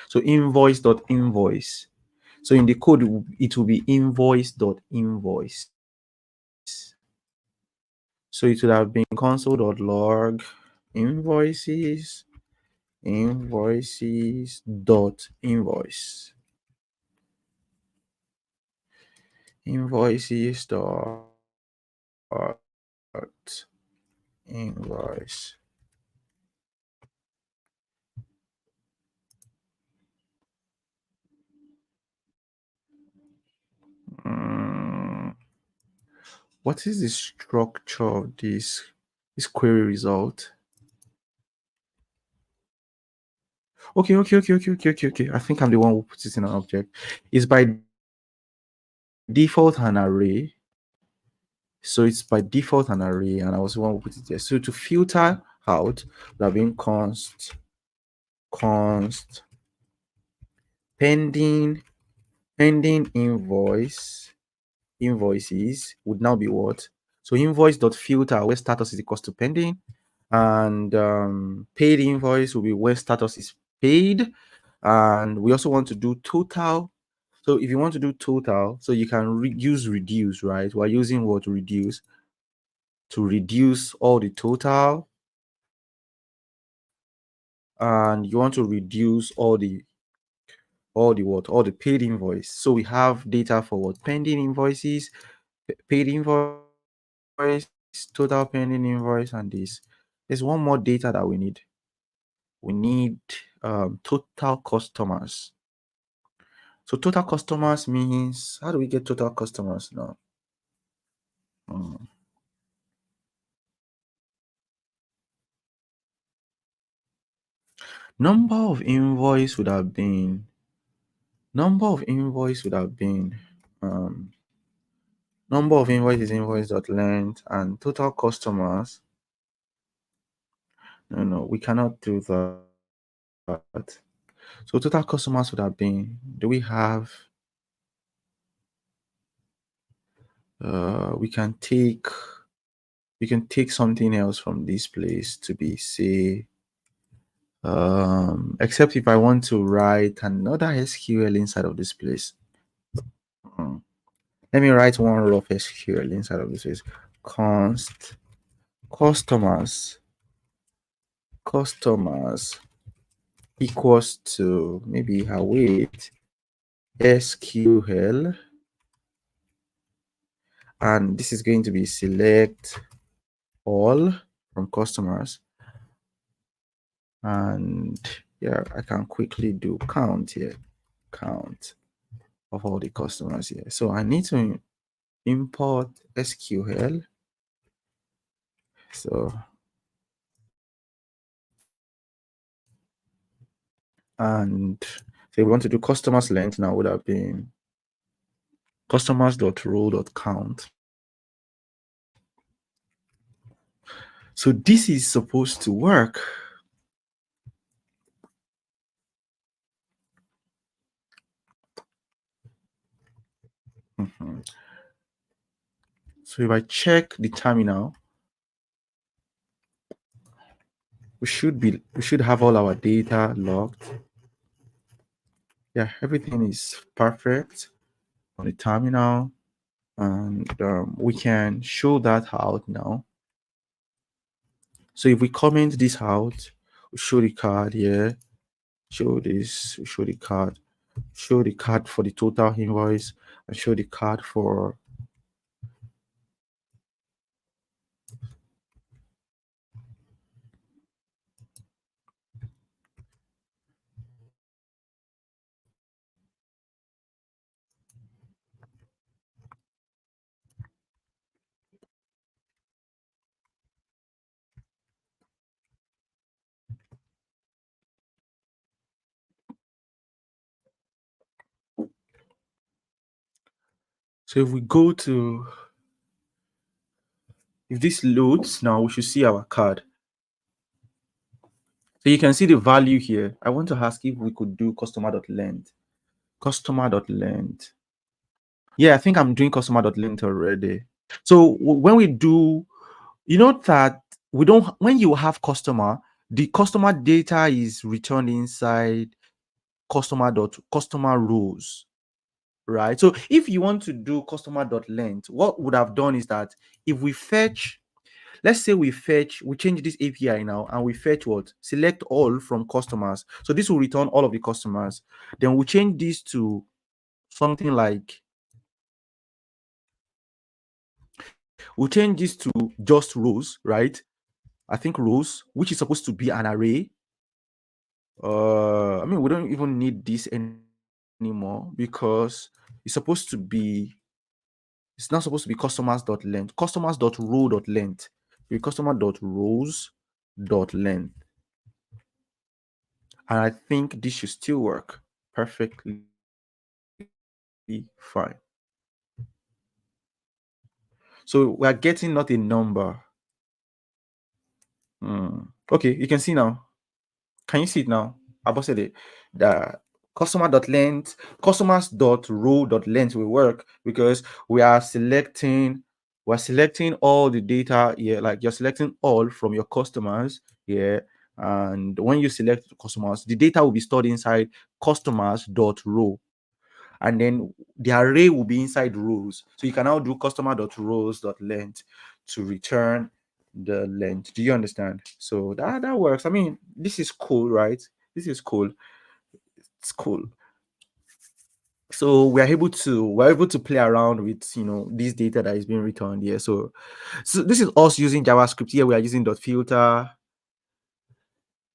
S1: So invoice.invoice. So in the code it will be invoice.invoice. So it would have been console.log invoices dot invoice invoices dot invoice. What is the structure of this query result? Okay. I think I'm the one who puts it in an object. It's by default an array. So it's by default an array, and I was the one who put it there. So to filter out, that being const const pending pending invoices would now be what? So invoice.filter where status is equals to pending, and paid invoice will be where status is paid. And we also want to do total. So if you want to do total, so you can use reduce, right? We're using what? Reduce, to reduce all the total, and you want to reduce all the what? All the paid invoice. So we have data for what? Pending invoices, paid invoice, total pending invoice, and this. There's one more data that we need. We need total customers. So total customers means, how do we get total customers now? Hmm. Number of invoice would have been um, number of invoice is invoice.length, and total customers. No, we cannot do that. So total customers would have been, do we have, we can take something else from this place to be, say, except if I want to write another SQL inside of this place. Hmm. Let me write one rough SQL inside of this place. Const customers equals to maybe await SQL, and this is going to be select all from customers, and yeah, I can quickly do count here, count of all the customers here. So I need to import SQL. So and so we want to do customers length now would have been customers.row.count. So this is supposed to work. Mhm. So if I check the terminal, we should have all our data logged. Yeah, everything is perfect on the terminal, and we can show that out now. So if we comment this out, we show the card here, show this, show the card for the total invoice, and show the card for so if we go to, if this loads now, we should see our card. So you can see the value here. I want to ask if we could do customer.length. Customer.length. Yeah, I think I'm doing customer.length already. So when we do, you know that we don't, when you have customer, the customer data is returned inside customer rows, right? So if you want to do customer.length, what would have done is that if we fetch, let's say we change this API now and we fetch what? Select all from customers. So this will return all of the customers. Then we'll change this to something like, we'll change this to just rows, right? I think rows, which is supposed to be an array. I mean, we don't even need this anymore because it's supposed to be, it's not supposed to be customers.length, customers.row.length, be customer.rows.length. And I think this should still work perfectly fine. So we are getting not a number. Okay, you can see now. Can you see it now? about say the customers.row.length will work because we're selecting all the data here, like you're selecting all from your customers here. And when you select customers, the data will be stored inside customers.row, and then the array will be inside rows. So you can now do customer.rows.length to return the length. Do you understand? So that works. I mean, this is cool, right? This is cool. It's cool. So we're able to play around with this data that is being returned here. So this is us using JavaScript. Here we are using .filter.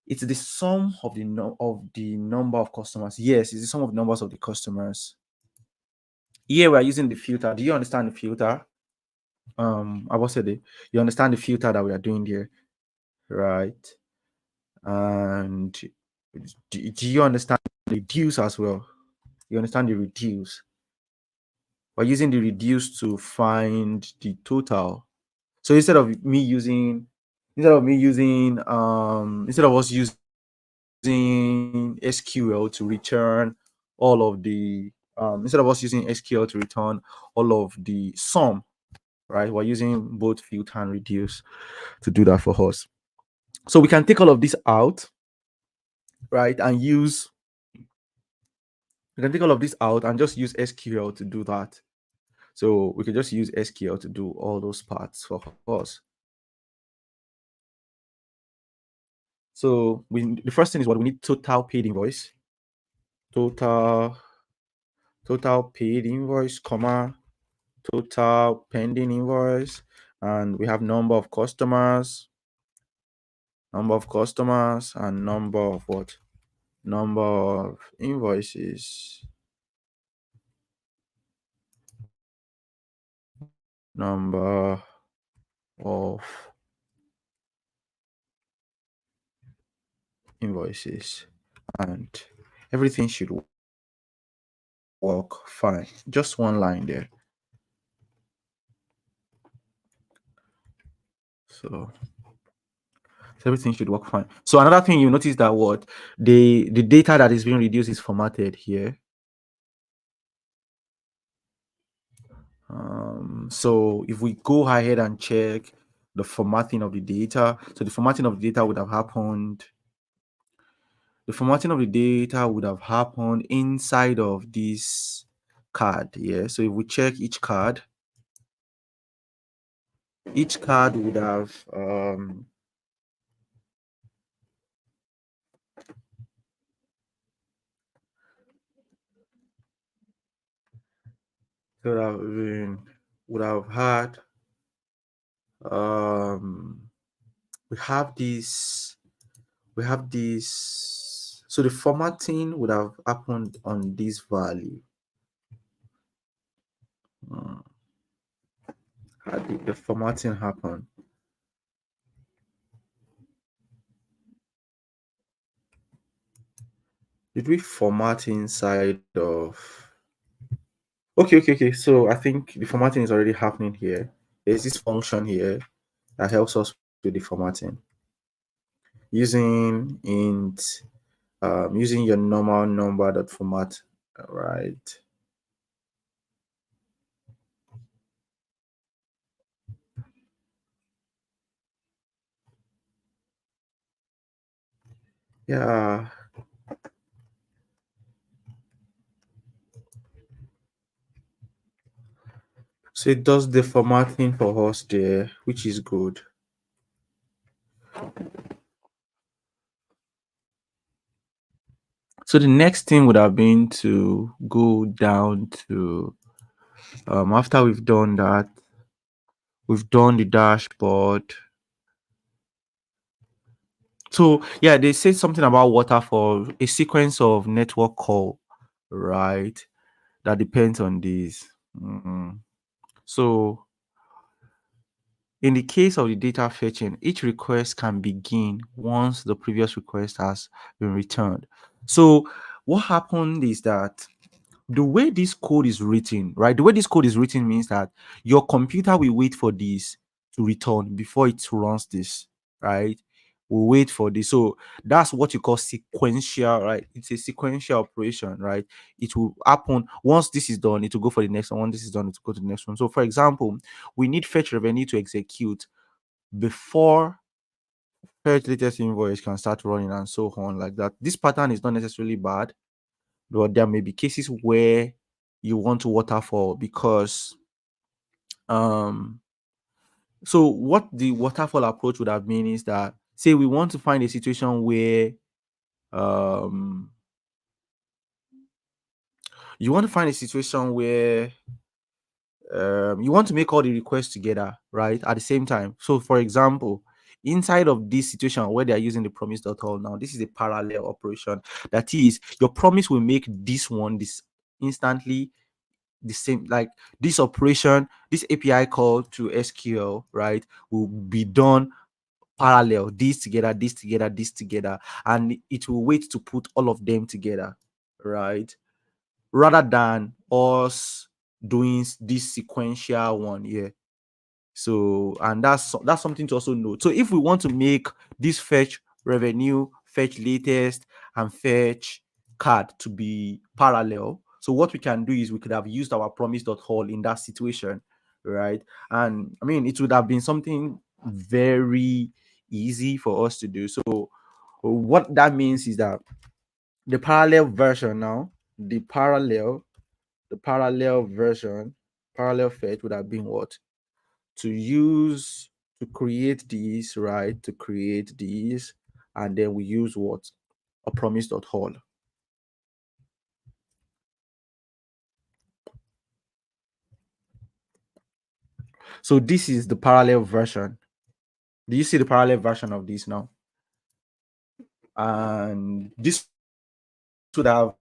S1: It's the sum of the number of customers. Yes, it's the sum of the numbers of the customers. Here we are using the filter. Do you understand the filter? I was saying, you understand the filter that we are doing here, right? And do you understand the reduce as well? You understand the reduce? We're using the reduce to find the total. So instead of us using SQL to return all of the instead of us using SQL to return all of the sum, right? We're using both filter and reduce to do that for us. So we can take all of this out, right? And just use SQL to do that. So we can just use SQL to do all those parts for us. So the first thing is what we need: total paid invoice, total paid invoice, comma, total pending invoice, and we have number of customers, and number of what? Number of invoices, number of invoices, and everything should work fine. Just one line there. So everything should work fine. So another thing you notice that what the data that is being reduced is formatted here. So if we go ahead and check the formatting of the data, so the formatting of the data would have happened. The formatting of the data would have happened inside of this card. Yeah. So if we check each card would have would have had we have this so the formatting would have happened on this value. How did the formatting happen? Did we format inside of okay, so I think the formatting is already happening here. There's this function here that helps us with the formatting using int using your normal number.format, right? Yeah. So it does the formatting for us there, which is good. So the next thing would have been to go down to after we've done that, we've done the dashboard. So yeah, they say something about waterfall, a sequence of network call, right? That depends on this. So in the case of the data fetching, each request can begin once the previous request has been returned. So what happened is that the way this code is written, right? The way this code is written means that your computer will wait for this to return before it runs this, right? we'll wait for this. So that's what you call sequential, right? It's a sequential operation, right? It will happen once this is done, it will go for the next one. Once this is done, it will go to the next one. So for example, we need fetch revenue to execute before fetch latest invoice can start running and so on, like that. This pattern is not necessarily bad, but there may be cases where you want to waterfall because um so what the waterfall approach would have been is that, say we want to find a situation where um you want to find a situation where you want to make all the requests together, right, at the same time. So for example, inside of this situation where they are using the promise.all, now this is a parallel operation. That is, your promise will make this one this instantly the same, like this operation, this API call to SQL, right, will be done parallel, this together, this together, this together, and it will wait to put all of them together, right, rather than us doing this sequential one here. So, and that's something to also note. So if we want to make this fetch revenue, fetch latest, and fetch card to be parallel, so what we can do is we could have used our promise.all in that situation, right? And I mean, it would have been something very easy for us to do. So what that means is that the parallel version now, the parallel version, parallel fetch would have been what? To use to create these, right? To create these, and then we use what? A promise.all. So this is the parallel version. Do you see the parallel version of this now? And this would have,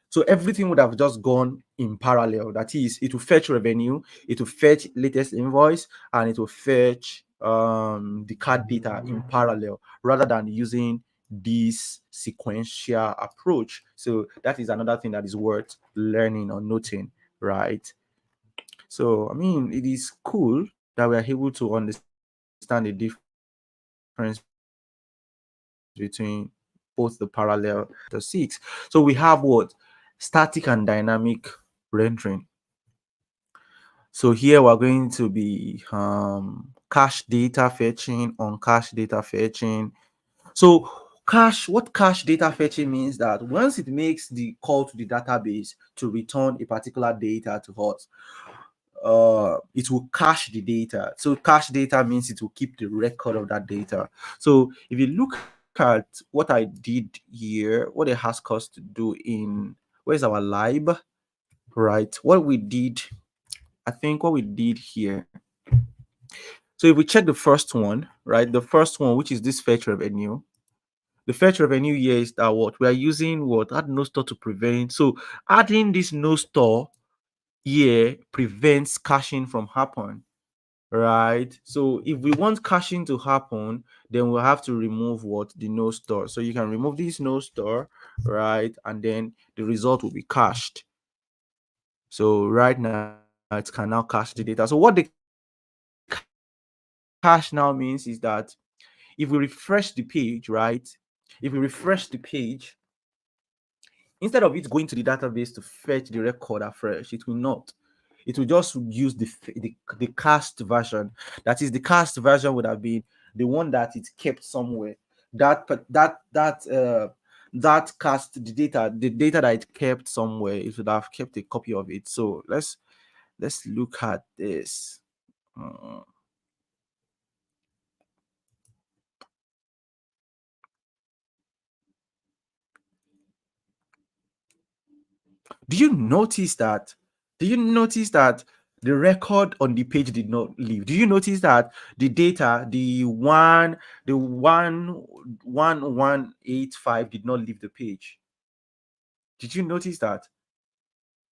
S1: so everything would have just gone in parallel. That is, it will fetch revenue, it will fetch latest invoice, and it will fetch the card data in parallel rather than using this sequential approach. So that is another thing that is worth learning or noting, right? So I mean, it is cool that we are able to understand the difference between both the parallel the six. So we have what? Static and dynamic rendering. So here we're going to be cache data fetching, on cache data fetching. So what cache data fetching means that once it makes the call to the database to return a particular data to us, it will cache the data. So cache data means it will keep the record of that data. So if you look at what I did here, what it has us to do in, where's our lib, right? What we did, I think what we did here. So if we check the first one, right? The first one, which is this fetch revenue. The fetch revenue here is that what we are using, what, add no store to prevent. So adding this no store here prevents caching from happening, right? So if we want caching to happen, then we'll have to remove what? The no store. So you can remove this no store, right? And then the result will be cached. So right now it can now cache the data. So what the cache now means is that if we refresh the page, right? If we refresh the page, instead of it going to the database to fetch the record afresh, it will not. It will just use the cast version. That is, the cast version would have been the one that it kept somewhere. That cast the data that it kept somewhere, it would have kept a copy of it. So let's look at this. Uh, Do you notice that? Do you notice that the record on the page did not leave? Do you notice that the data, the 11185 did not leave the page? Did you notice that?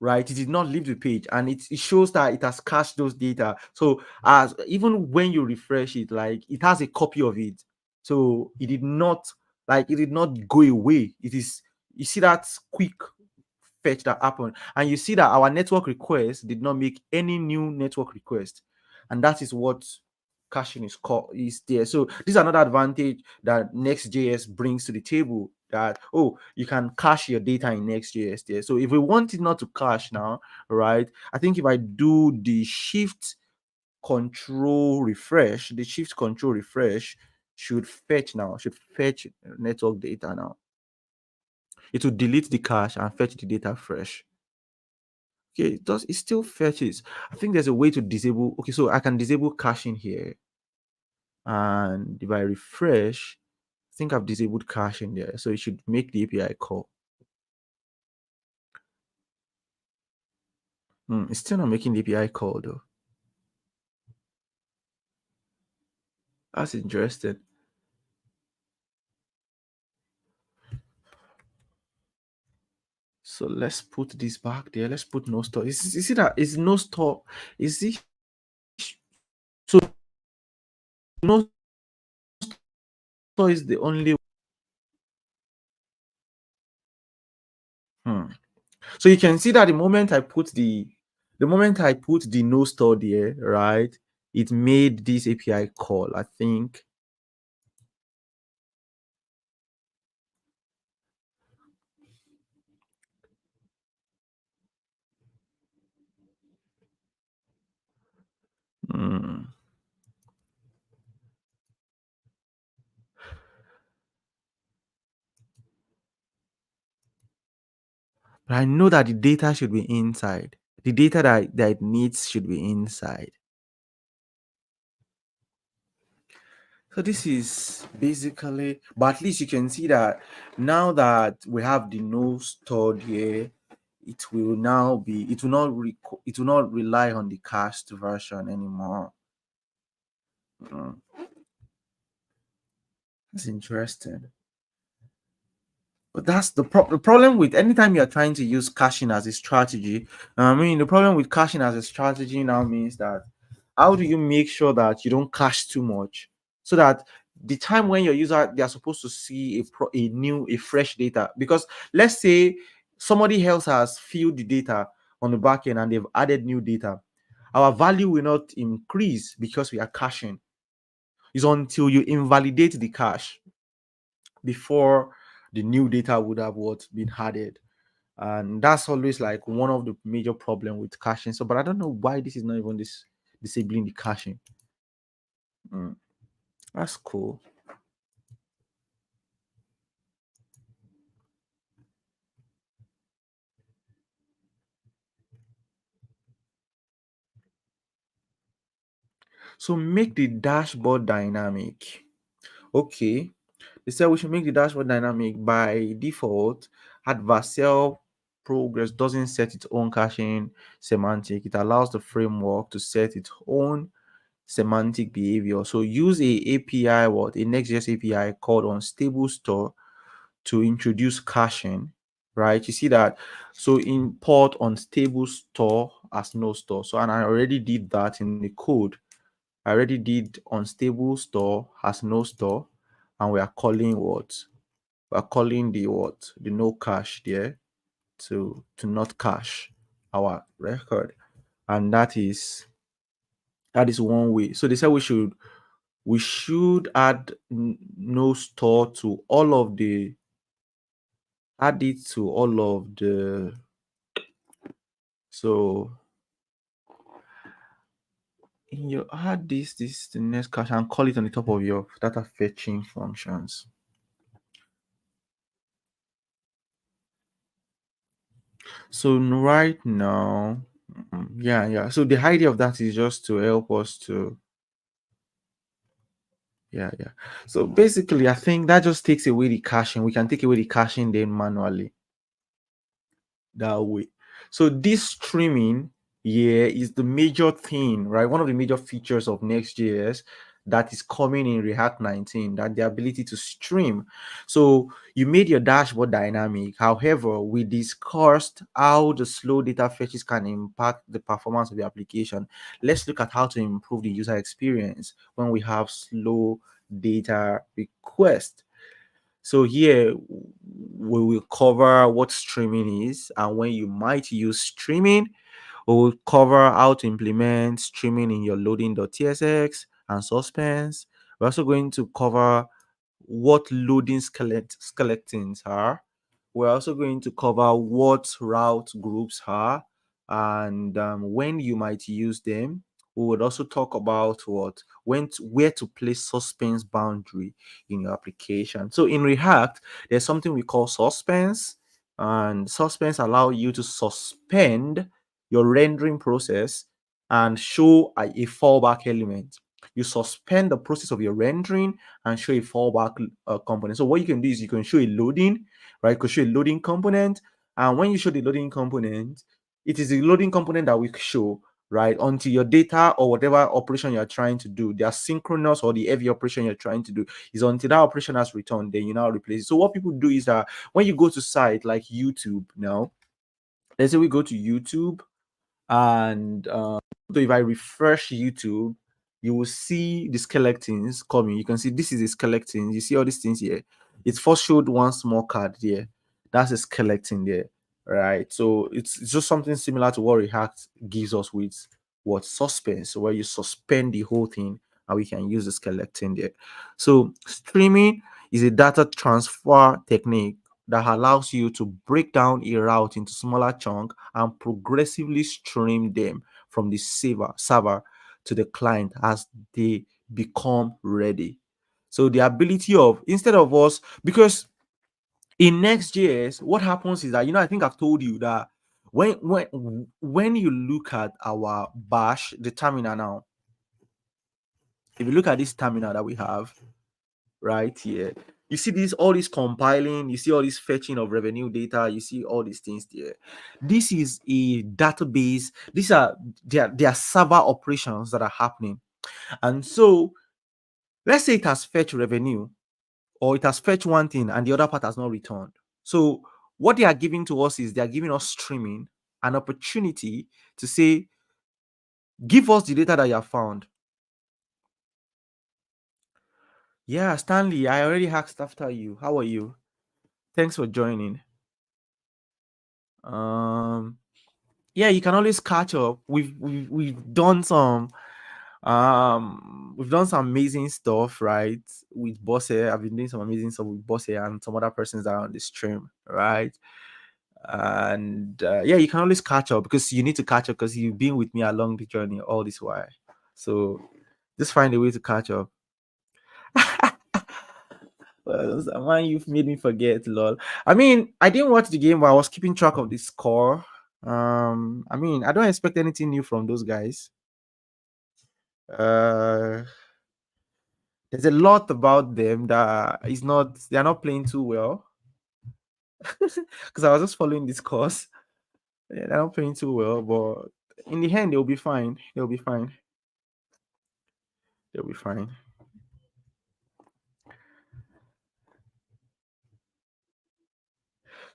S1: Right, it did not leave the page, and it shows that it has cached those data. So as even when you refresh it, like it has a copy of it. So it did not go away. It is, you see that quick fetch that happened, and you see that our network request did not make any new network request, and that is what caching is there. So this is another advantage that Next.js brings to the table, that you can cache your data in Next.js there. So if we want it not to cache now, right, I think if I do the shift control refresh, the shift control refresh should fetch network data now. It will delete the cache and fetch the data fresh. Okay, it still fetches. I think there's a way to disable. Okay, so I can disable caching here, and if I refresh, I think I've disabled caching there, so it should make the API call. It's still not making the API call though. That's interesting. So let's put this back there. Let's put no store. Is it that is no store? Is it so no store is the only So you can see that the moment I put the no store there, right, it made this API call, I think. Hmm. But I know that the data should be inside. The data that it needs should be inside. So this is basically, but at least you can see that now that we have the no stored here, it will not rely on the cached version anymore. That's interesting. But that's the problem with anytime you're trying to use caching as a strategy. The problem with caching as a strategy now means that how do you make sure that you don't cache too much, so that the time when your user they are supposed to see a fresh data, because let's say somebody else has filled the data on the back end and they've added new data, our value will not increase because we are caching. It's until you invalidate the cache before the new data would have been added. And that's always like one of the major problem with caching. So, but I don't know why this is not even disabling the caching. That's cool. So make the dashboard dynamic. Okay. They said we should make the dashboard dynamic. By default, adversarial progress doesn't set its own caching semantic. It allows the framework to set its own semantic behavior. So use a Next.js API called unstable store to introduce caching, right? You see that. So import unstable store as no store. So, and I already did that in the code. I already did unstable store as no store, and we are calling what? We are calling the no cache there to not cache our record, and that is one way. So they said we should add no store to all of the add it to all of the so in your add this the next cache and call it on the top of your data fetching functions. So right now, yeah. So the idea of that is just to help us to yeah. So basically, I think that just takes away the caching. We can take away the caching then manually that way. So this streaming here is the major thing, right? One of the major features of Next.js that is coming in React 19, that the ability to stream. So you made your dashboard dynamic. However, we discussed how the slow data fetches can impact the performance of the application. Let's look at how to improve the user experience when we have slow data request. So here we will cover what streaming is and when you might use streaming. We will cover how to implement streaming in your loading.tsx and suspense. We're also going to cover what loading skeletons are. We're also going to cover what route groups are and when you might use them. We would also talk about where to place suspense boundary in your application. So in React, there's something we call suspense, and suspense allow you to suspend your rendering process and show a fallback element. You suspend the process of your rendering and show a fallback component. So what you can do is you can show a loading, right? You can show a loading component, and when you show the loading component, it is the loading component that we show, right, until your data or whatever operation you're trying to do, the asynchronous or the heavy operation you're trying to do, is until that operation has returned, then you now replace it. So what people do is that when you go to site like YouTube now, let's say we go to YouTube and so if I refresh YouTube, you will see the skeletons coming. You can see this is a skeleton. You see all these things here. It first showed one small card there. That's a skeleton there, right? So it's just something similar to what React gives us with what suspense, where you suspend the whole thing and we can use the skeleton there. So streaming is a data transfer technique that allows you to break down a route into smaller chunks and progressively stream them from the server to the client as they become ready. So the ability of, instead of us, because in Next.js, what happens is that, I think I've told you that when you look at our bash, the terminal now, if you look at this terminal that we have right here, you see all this compiling, you see all this fetching of revenue data, you see all these things there. This is a database. These are their server operations that are happening. And so let's say it has fetched revenue, or it has fetched one thing and the other part has not returned. So what they are giving to us is they are giving us streaming an opportunity to say, give us the data that you have found. Yeah, Stanley, I already asked after you. How are you? Thanks for joining. Um yeah, you can always catch up. We've done some amazing stuff, right? With Bosse. I've been doing some amazing stuff with Bosse and some other persons that are on the stream, right? And yeah, you can always catch up because you need to catch up because you've been with me along the journey all this while. So just find a way to catch up. Well, man, you've made me forget, lol. I mean, I didn't watch the game, but I was keeping track of the score. I mean, I don't expect anything new from those guys. Uh, there's a lot about them that is not, they're not playing too well. Because I was just following this course. Yeah, they're not playing too well, but in the end, they'll be fine. They'll be fine. They'll be fine.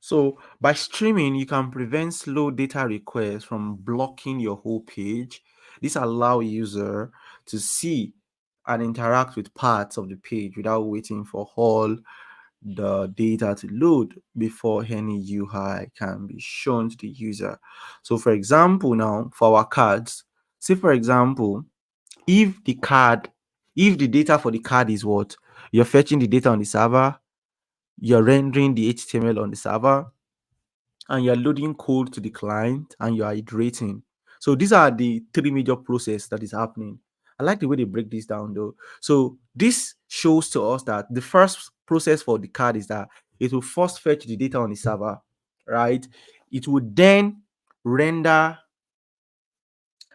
S1: So by streaming, you can prevent slow data requests from blocking your whole page. This allows user to see and interact with parts of the page without waiting for all the data to load before any UI can be shown to the user. So for example, now for our cards, say for example, if the data for the card is what? You're fetching the data on the server, you're rendering the HTML on the server, and you're loading code to the client, and you are iterating. So these are the three major processes that is happening. I like the way they break this down though. So this shows to us that the first process for the card is that it will first fetch the data on the server, right? It would then render.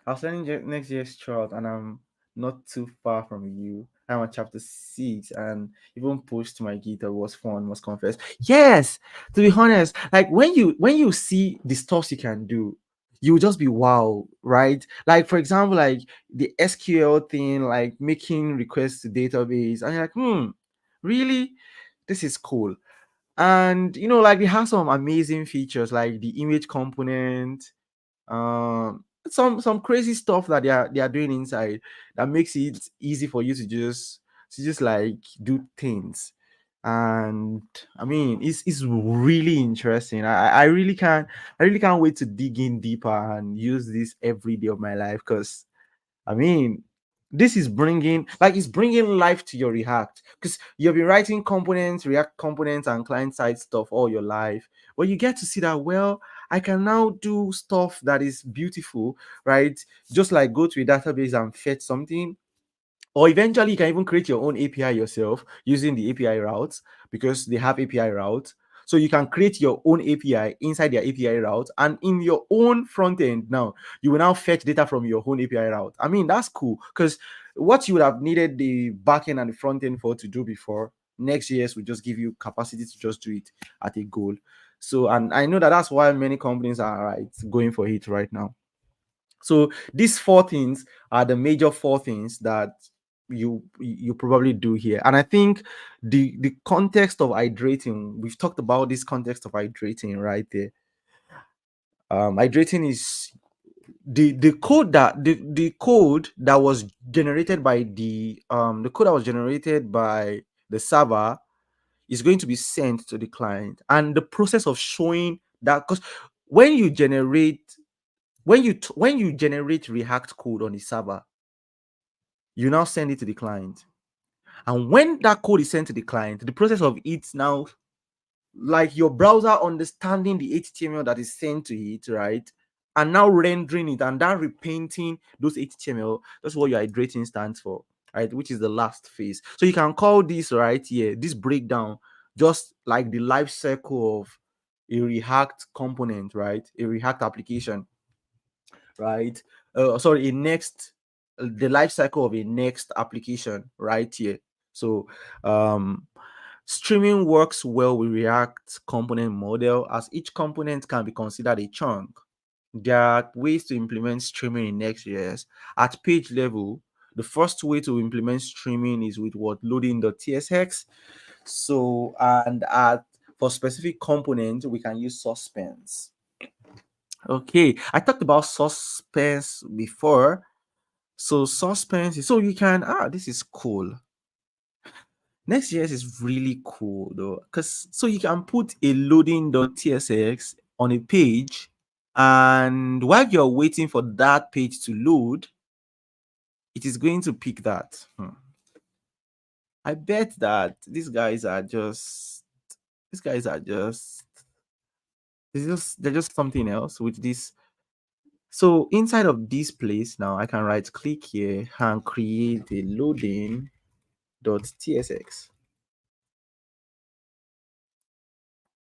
S1: I was learning Next.js chart, and I'm not too far from you. I'm on chapter 6, and even post to my GitHub was fun, must confess. Yes, to be honest, like when you see the stuff you can do, you will just be wow, right? Like for example, like the SQL thing, like making requests to database, and you're like, really? This is cool. And like they have some amazing features like the image component, some crazy stuff that they are doing inside that makes it easy for you to just like do things. And I mean, it's really interesting. I really can't wait to dig in deeper and use this every day of my life, because I mean, This is bringing, like, it's bringing life to your React, because you've been writing components, React components, and client side stuff all your life. But you get to see that, well, I can now do stuff that is beautiful, right? Just like go to a database and fetch something, or eventually you can even create your own API yourself using the API routes, because they have API routes. So you can create your own API inside their API route, and in your own front end now, you will now fetch data from your own API route. I mean, that's cool, because what you would have needed the backend and the front end for to do before, Next.js will just give you capacity to just do it at a goal. So, and I know that that's why many companies are right going for it right now. So these four things are the major four things that you probably do here. And I think the context of hydrating, we've talked about this context of hydrating right there. Hydrating is the code that was generated by the code that was generated by the server is going to be sent to the client, and the process of showing that, because when you generate when you generate React code on the server, you now send it to the client. And when that code is sent to the client, the process of it now, like your browser understanding the HTML that is sent to it, right? And now rendering it and then repainting those HTML. That's what your hydrating stands for, right? Which is the last phase. So you can call this right here, this breakdown, just like the life cycle of a React component, right? A React application, right? Sorry, the life cycle of a next application right here. So um streaming works well with React component model, as each component can be considered a chunk. There are ways to implement streaming in Next.js. At page level, the first way to implement streaming is with what, loading.tsx. So, and at for specific component, we can use suspense. Okay, I talked about suspense before. So suspense so you can, this is cool. Next.js is really cool though, because so you can put a loading.tsx on a page, and while you're waiting for that page to load, it is going to pick that. I bet that these guys are just they're just something else with this. So inside of this place now, I can right click here and create a loading.tsx.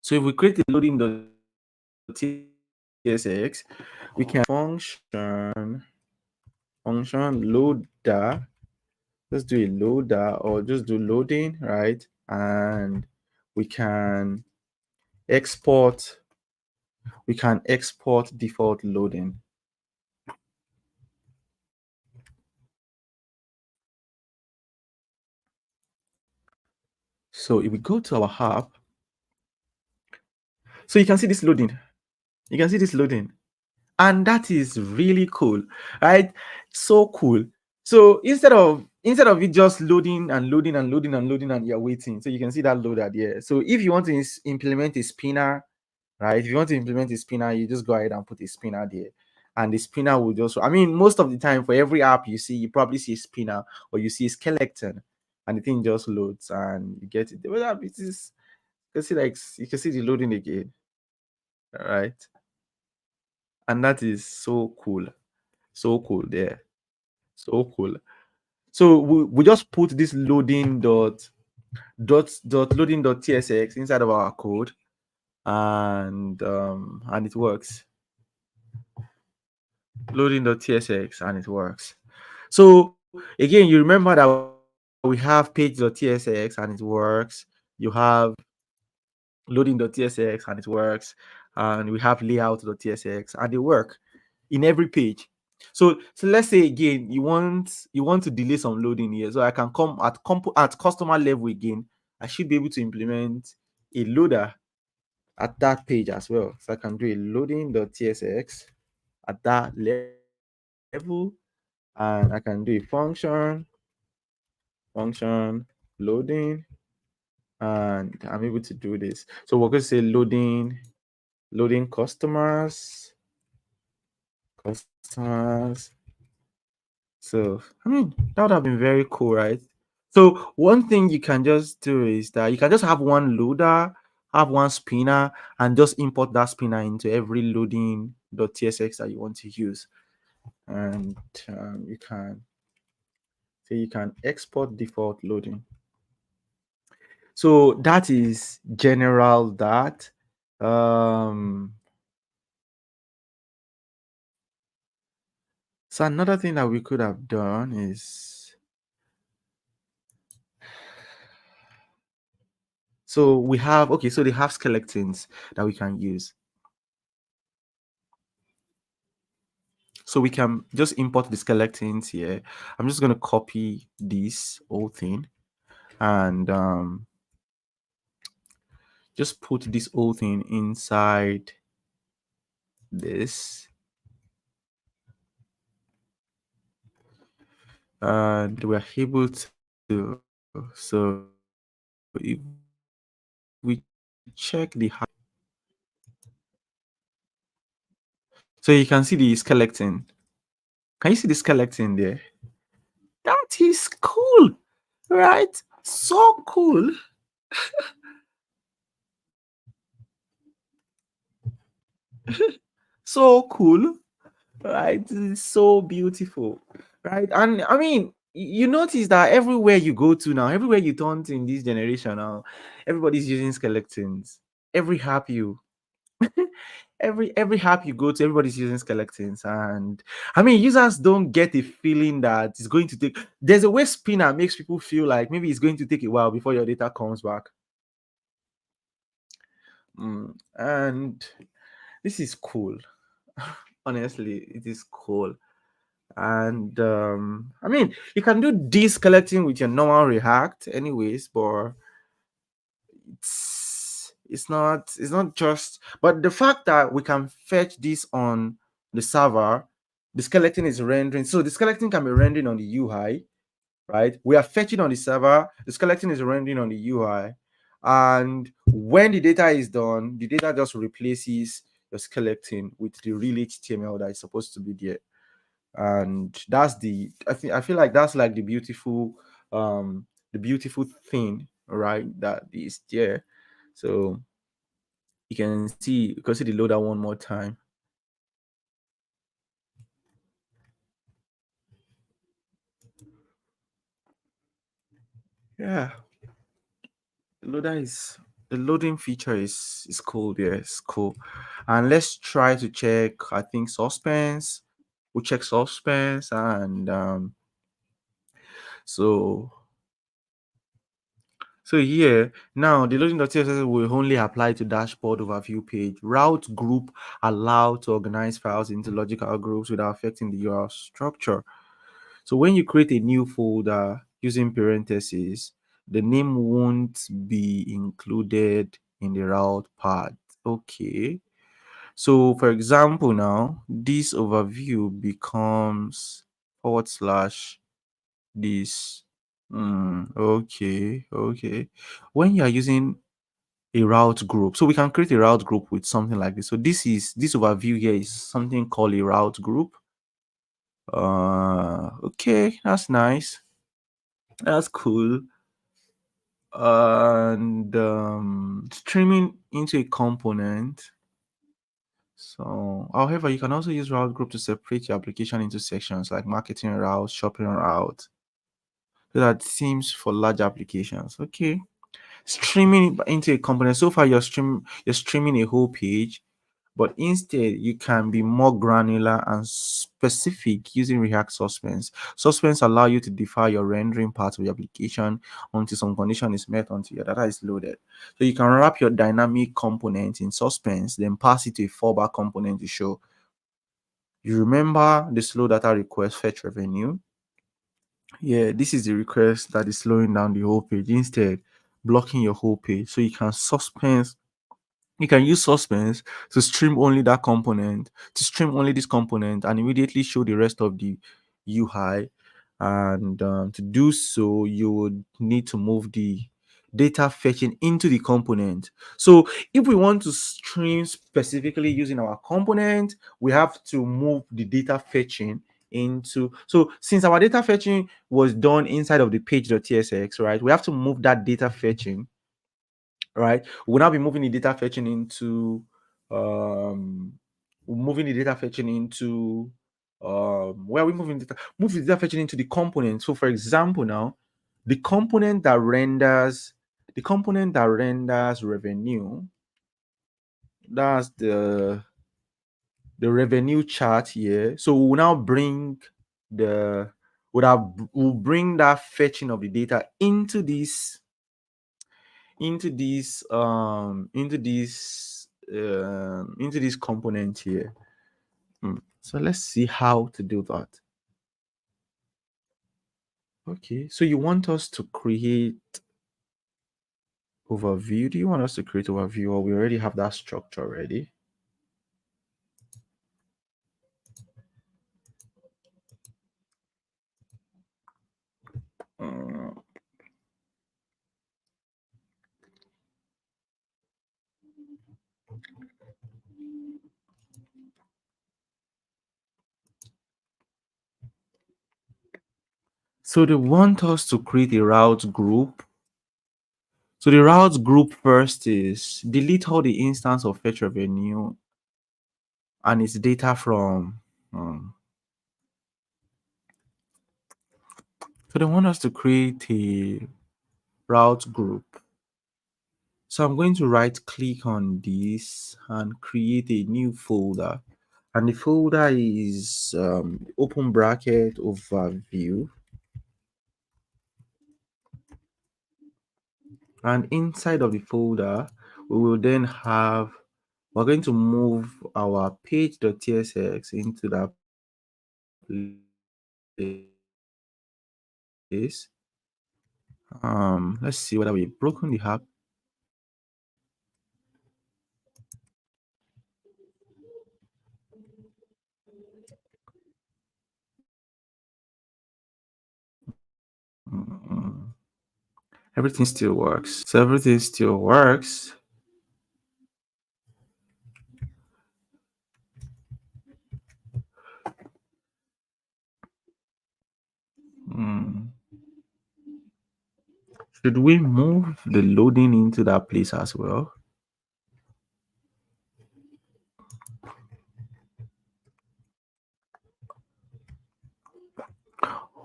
S1: So if we create a loading.tsx, we can function loader. Let's do a loader, or just do loading, right? And we can export default loading. So if we go to our app, so you can see this loading. You can see this loading. And that is really cool, right? So cool. So instead of it just loading and loading and loading and loading and you're waiting, so you can see that loader there. So if you want to implement a spinner, right? If you want to implement a spinner, you just go ahead and put a spinner there, and the spinner will just, I mean, most of the time for every app you see, you probably see a spinner or you see a skeleton, and the thing just loads and you get it. Well, it is, you can see, like, you can see the loading again, right? And that is so cool. So cool there. So cool. So we just put this loading.tsx inside of our code, and it works. Loading.tsx, and it works. So again, you remember that we have page.tsx and it works. You have loading.tsx and it works, and we have layout.tsx and they work in every page. So let's say again you want to delay some loading here, so I can come at customer level again. I should be able to implement a loader at that page as well. So I can do a loading.tsx at that level, and I can do a function loading, and I'm able to do this. So we're going to say loading customers, So, I mean, that would have been very cool, right? So, one thing you can just do is that you can just have one loader, have one spinner, and just import that spinner into every loading.tsx that you want to use. And you can say you can export default loading. So, that is general that. Um, so, another thing that we could have done is so we have okay, so they have skeletons that we can use. So we can just import the skeletons here. I'm just going to copy this whole thing and just put this whole thing inside this. And we're able to, so if we check the, so you can see the skeleton. Can you see the skeleton there? That is cool, right? So cool. So cool, right? It's so beautiful, right? And I mean, you notice that everywhere you go to now, everywhere you turn to in this generation now, everybody's using skeletons. Every app you every app you go to, everybody's using skeletons. And I mean, users don't get a feeling that it's going to take, there's a way spinner makes people feel like maybe it's going to take a while before your data comes back. And this is cool. Honestly, it is cool. And I mean, you can do this collecting with your normal React anyways, but it's not just, but the fact that we can fetch this on the server, the skeleton is rendering, so the skeleton can be rendering on the UI, right? We are fetching on the server, the skeleton is rendering on the UI, and when the data is done, the data just replaces your skeleton with the real HTML that is supposed to be there. And that's the, I feel like that's like the beautiful thing, right, that is there. So you can see the loader one more time. Yeah, the loader is the loading feature is cool. Yeah, it's cool. And let's try to check, I think, suspense. We'll check suspense. And so So here, now the loading.css will only apply to dashboard overview page. Route group allow to organize files into logical groups without affecting the URL structure. So when you create a new folder using parentheses, the name won't be included in the route path. Okay. So for example, now this overview becomes / this. Okay. When you are using a route group, so we can create a route group with something like this. So this overview here is something called a route group. Okay, that's nice. That's cool. And streaming into a component. So, however, you can also use route group to separate your application into sections like marketing route, shopping route. So that seems for large applications. Okay. Streaming into a component. So far you're streaming a whole page, but instead you can be more granular and specific using React Suspense. Suspense allow you to define your rendering part of your application until some condition is met, until your data is loaded. So you can wrap your dynamic component in Suspense, then pass it to a fallback component to show. You remember the slow data request fetch revenue? Yeah, this is the request that is slowing down the whole page, instead blocking your whole page. So you can use suspense to stream only that component, to stream only this component, and immediately show the rest of the UI. And to do so, you would need to move the data fetching into the component. So if we want to stream specifically using our component, we have to move the data fetching into, so since our data fetching was done inside of the page.tsx, right, we have to move that data fetching, right? We'll now be moving the data fetching into um moving the data fetching into where are we moving data? Move the data fetching into the component. So for example, now the component that renders revenue, that's the revenue chart here. So we'll now bring the we'll bring that fetching of the data into this component here. So let's see how to do that. Okay, so you want us to create overview? Do you want us to create overview, or we already have that structure ready? Uh, so they want us to create a route group. So the route group first is delete all the instance of fetch revenue and its data from. So they want us to create a route group. So I'm going to right click on this and create a new folder. And the folder is open bracket overview. And inside of the folder, we will then have, we're going to move our page.tsx into that place. Let's see whether we've broken the app. Everything still works. So everything still works. Should we move the loading into that place as well?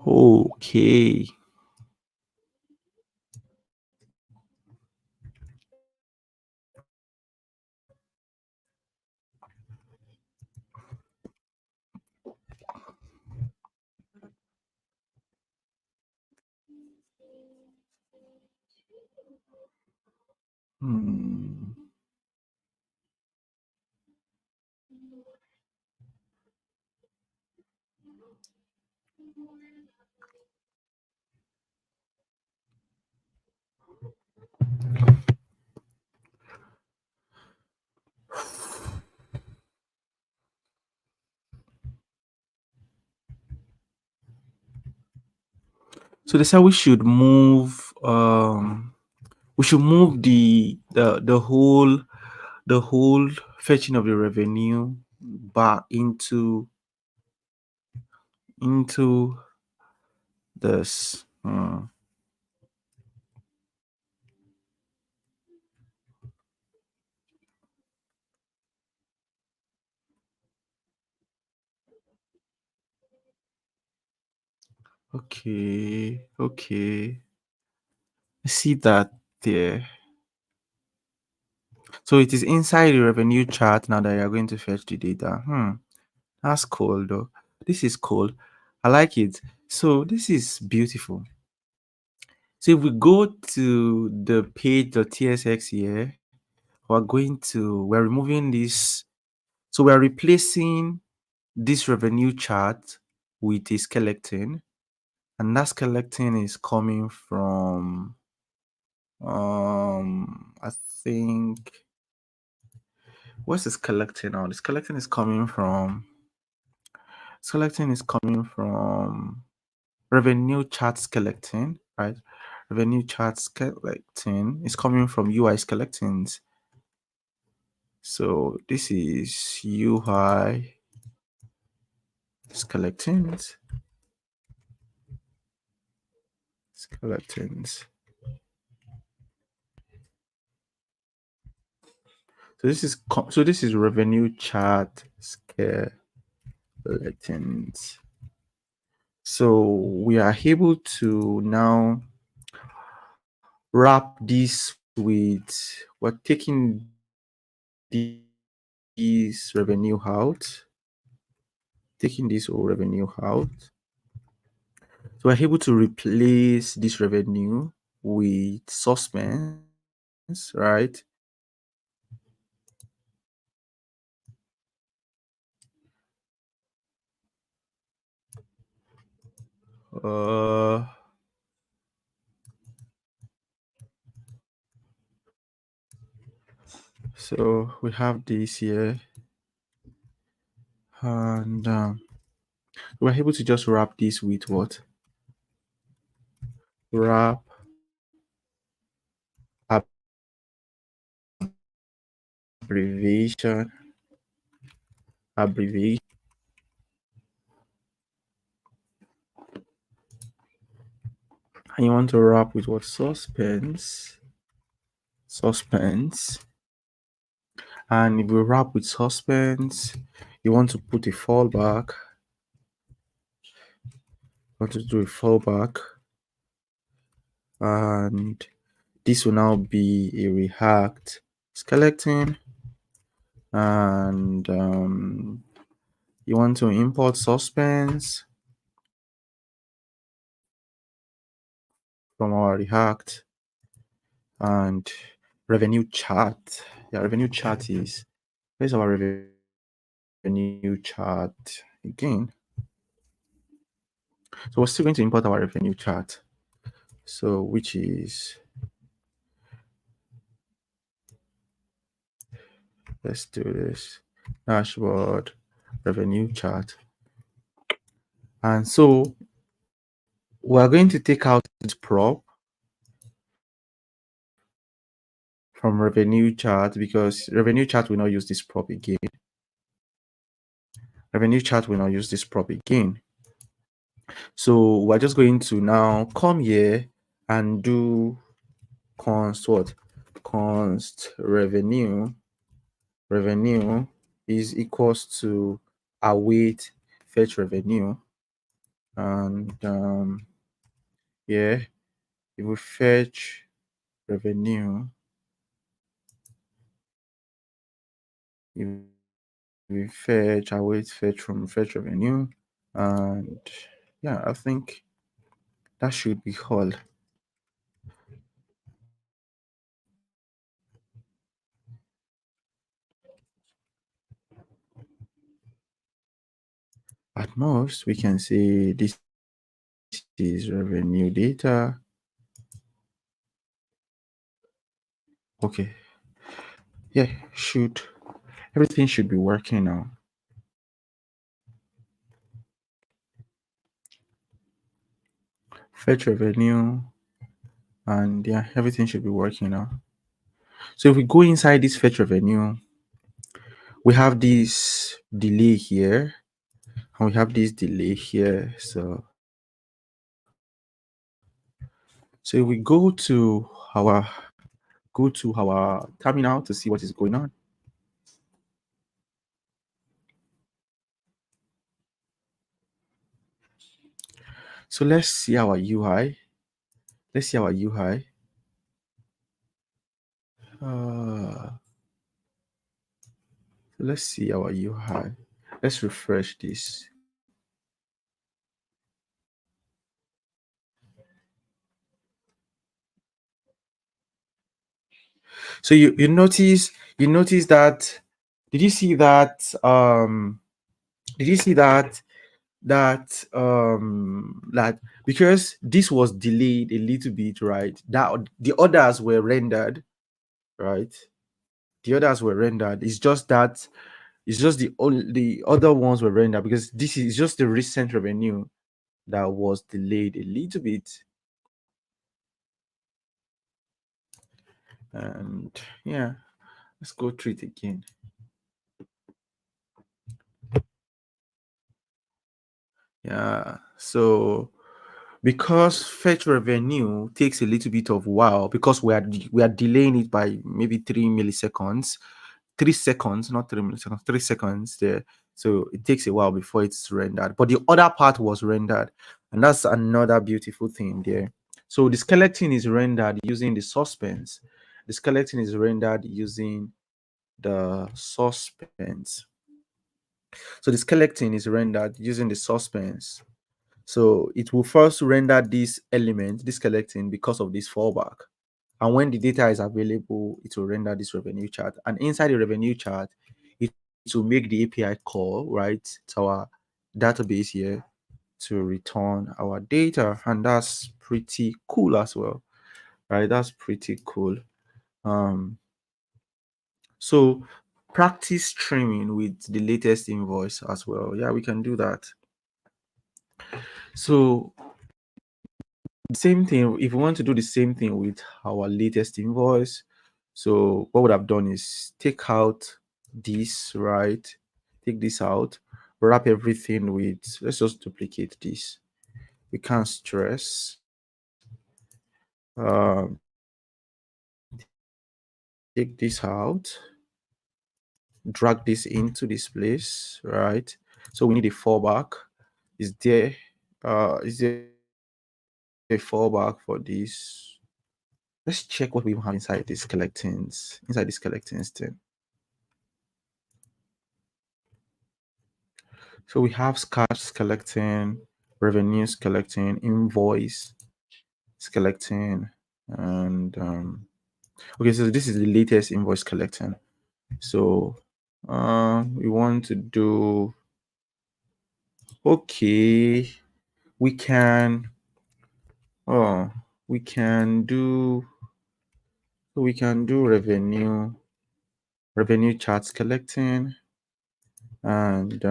S1: Okay. So they said we should move the whole fetching of the revenue back into this. Okay. I see that there. So it is inside the revenue chart now that you're going to fetch the data. That's cool though. This is cool. I like it. So this is beautiful. So if we go to the page.tsx here, we're removing this. So we're replacing this revenue chart with a skeleton. And that skeleton is coming from I think, what's the skeleton now? The skeleton is coming from revenue chart skeleton, right? Revenue chart skeleton is coming from UI skeletons. So this is UI Skeletons. Skeletons. So this is revenue chart skeletons. So we are able to now wrap this with, we're taking this revenue out, taking this whole revenue out. So we're able to replace this revenue with suspense, right? Uh, so we have this here, and we're able to just wrap this with what? Wrap abbreviation, abbreviation, and you want to wrap with what? Suspense, suspense. And if we wrap with suspense, you want to put a fallback. You want to do a fallback, and this will now be a React skeleton. And you want to import suspense from our React, and revenue chart. Yeah, revenue chart is, where's our revenue chart again? So we're still going to import our revenue chart. So which is, let's do this, dashboard revenue chart. And so we're going to take out this prop from revenue chart, because revenue chart will not use this prop again. Revenue chart will not use this prop again. So we're just going to now come here and do const what? Const revenue. Revenue is equals to await fetch revenue. And yeah, if we fetch revenue, if we fetch await fetch from fetch revenue, and yeah, I think that should be all. At most, we can say this is revenue data. Okay. Yeah, everything should be working now. Fetch revenue, and yeah, everything should be working now. So if we go inside this fetch revenue, we have this delay here, and we have this delay here. So if we our go to our terminal to see what is going on. So let's see our UI. Let's see our UI. Let's see our UI. Let's refresh this. So you notice that, did you see that did you see that that because this was delayed a little bit, right? That the others were rendered, right? The others were rendered. It's just the other ones were rendered, because this is just the recent revenue that was delayed a little bit. And yeah, let's go through it again. Yeah. So because fetch revenue takes a little bit of while because we are delaying it by maybe 3 milliseconds, 3 seconds, not 3 milliseconds, 3 seconds there. So it takes a while before it's rendered. But the other part was rendered, and that's another beautiful thing there. So the skeleton is rendered using the suspense. The skeleton is rendered using the suspense. So the skeleton is rendered using the suspense. So it will first render this element, this skeleton, because of this fallback. And when the data is available, it will render this revenue chart. And inside the revenue chart, it will make the API call, right, to our database here to return our data. And that's pretty cool as well, right? That's pretty cool. Um, so practice streaming with the latest invoice as well. Yeah, we can do that. So same thing, if we want to do the same thing with our latest invoice, so what would I've done is take out this, right? Take this out, wrap everything with, let's just duplicate this. We can't stress. Take this out, drag this into this place, right? So we need a fallback. Is there is there a fallback for this? Let's check what we have inside these collectings thing. So we have cash collecting, revenues collecting, invoice collecting, and okay, so this is the latest invoice collecting. So we want to do, okay, we can oh we can do revenue charts collecting, and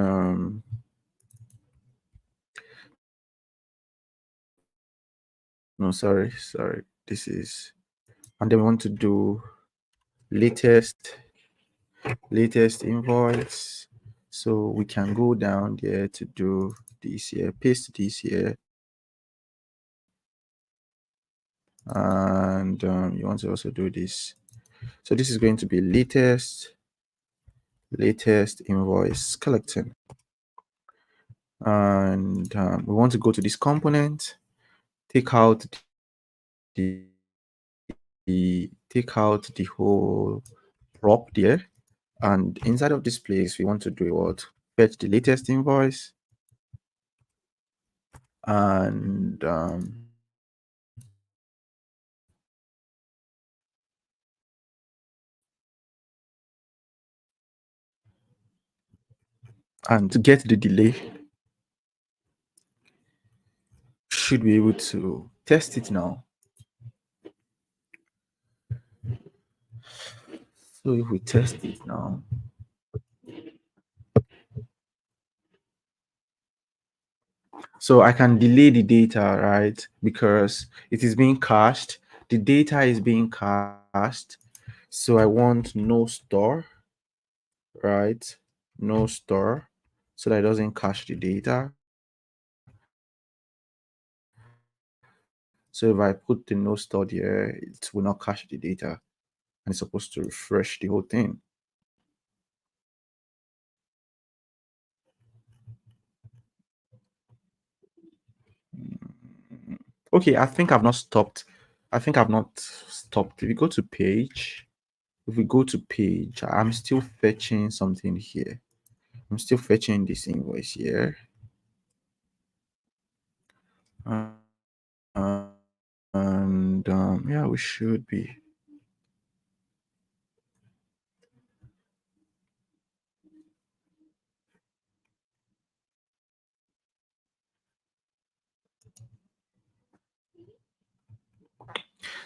S1: no, sorry, this is, and then we want to do latest invoice. So we can go down there to do this here, paste this here, and you want to also do this. So this is going to be latest invoice collecting, and we want to go to this component, take out the whole prop there, and inside of this place we want to do what, fetch the latest invoice, and to get the delay, should be able to test it now. So if we test it now, so I can delay the data, right? Because it is being cached. The data is being cached. So I want no store, right? No store, so that it doesn't cache the data. So if I put the no store there, it will not cache the data, and it's supposed to refresh the whole thing. Okay, I think I've not stopped. I think I've not stopped. If you go to page, if we go to page, I'm still fetching something here. I'm still fetching this invoice here. Uh, and yeah, we should be.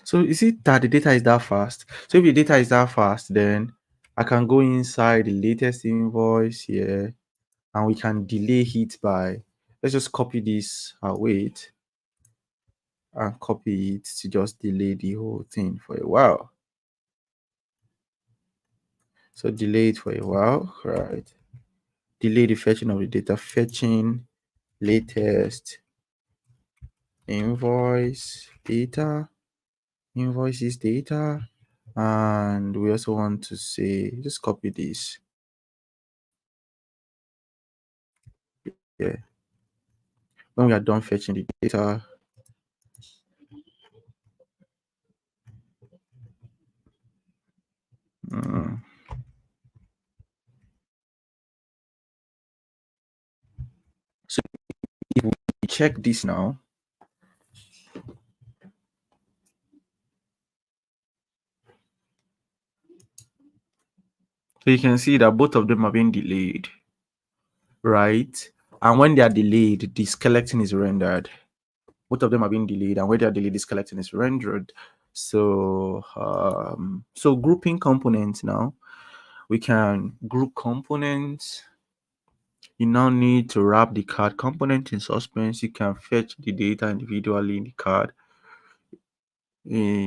S1: So is it that the data is that fast? So if the data is that fast, then I can go inside the latest invoice here, and we can delay it by, let's just copy this wait, and copy it to just delay the whole thing for a while. So delay it for a while, right? Delay the fetching of the data, fetching latest invoice data, invoices data, and we also want to say, just copy this. Yeah. When we are done fetching the data, mm, so if we check this now, so you can see that both of them are being delayed, right? And when they are delayed, the skeleton is rendered. Both of them are being delayed, and when they are delayed, the skeleton is rendered. So, so grouping components now, we can group components. You now need to wrap the card component in suspense. You can fetch the data individually in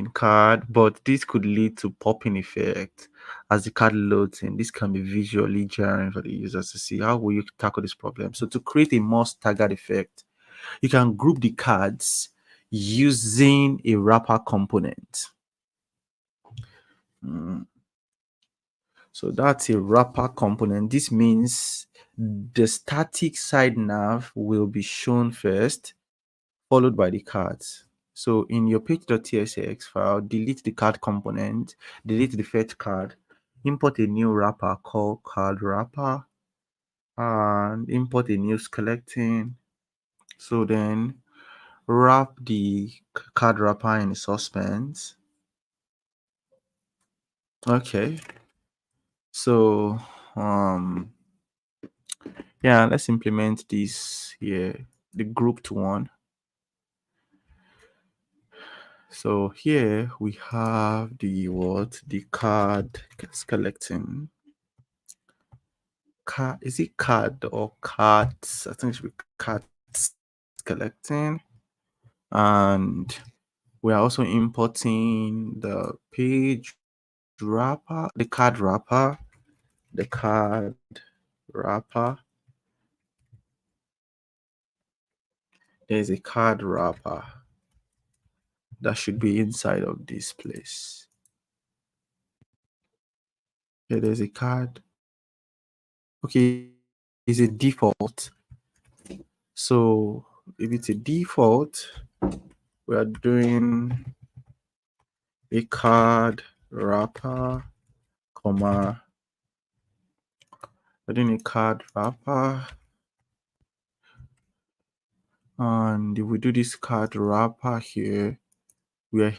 S1: card, but this could lead to popping effect as the card loads in. This can be visually jarring for the users to see. How will you tackle this problem? So to create a more staggered effect, you can group the cards using a wrapper component. So that's a wrapper component. This means the static side nav will be shown first, followed by the cards. So in your page.tsx file, delete the card component, delete the fetch card, import a new wrapper called card wrapper, and import a new skeleton. So then wrap the card wrapper in suspense. Okay. So yeah, let's implement this here, the grouped one. So here we have the card skeleton. Card, is it card or cards? I think it should be cards skeleton. And we are also importing the page wrapper, the card wrapper, the card wrapper. There's a card wrapper that should be inside of this place. Yeah, there's a card. Okay, it's a default. So if it's a default, we are doing a card wrapper, comma, we're doing a card wrapper. And if we do this card wrapper here, we are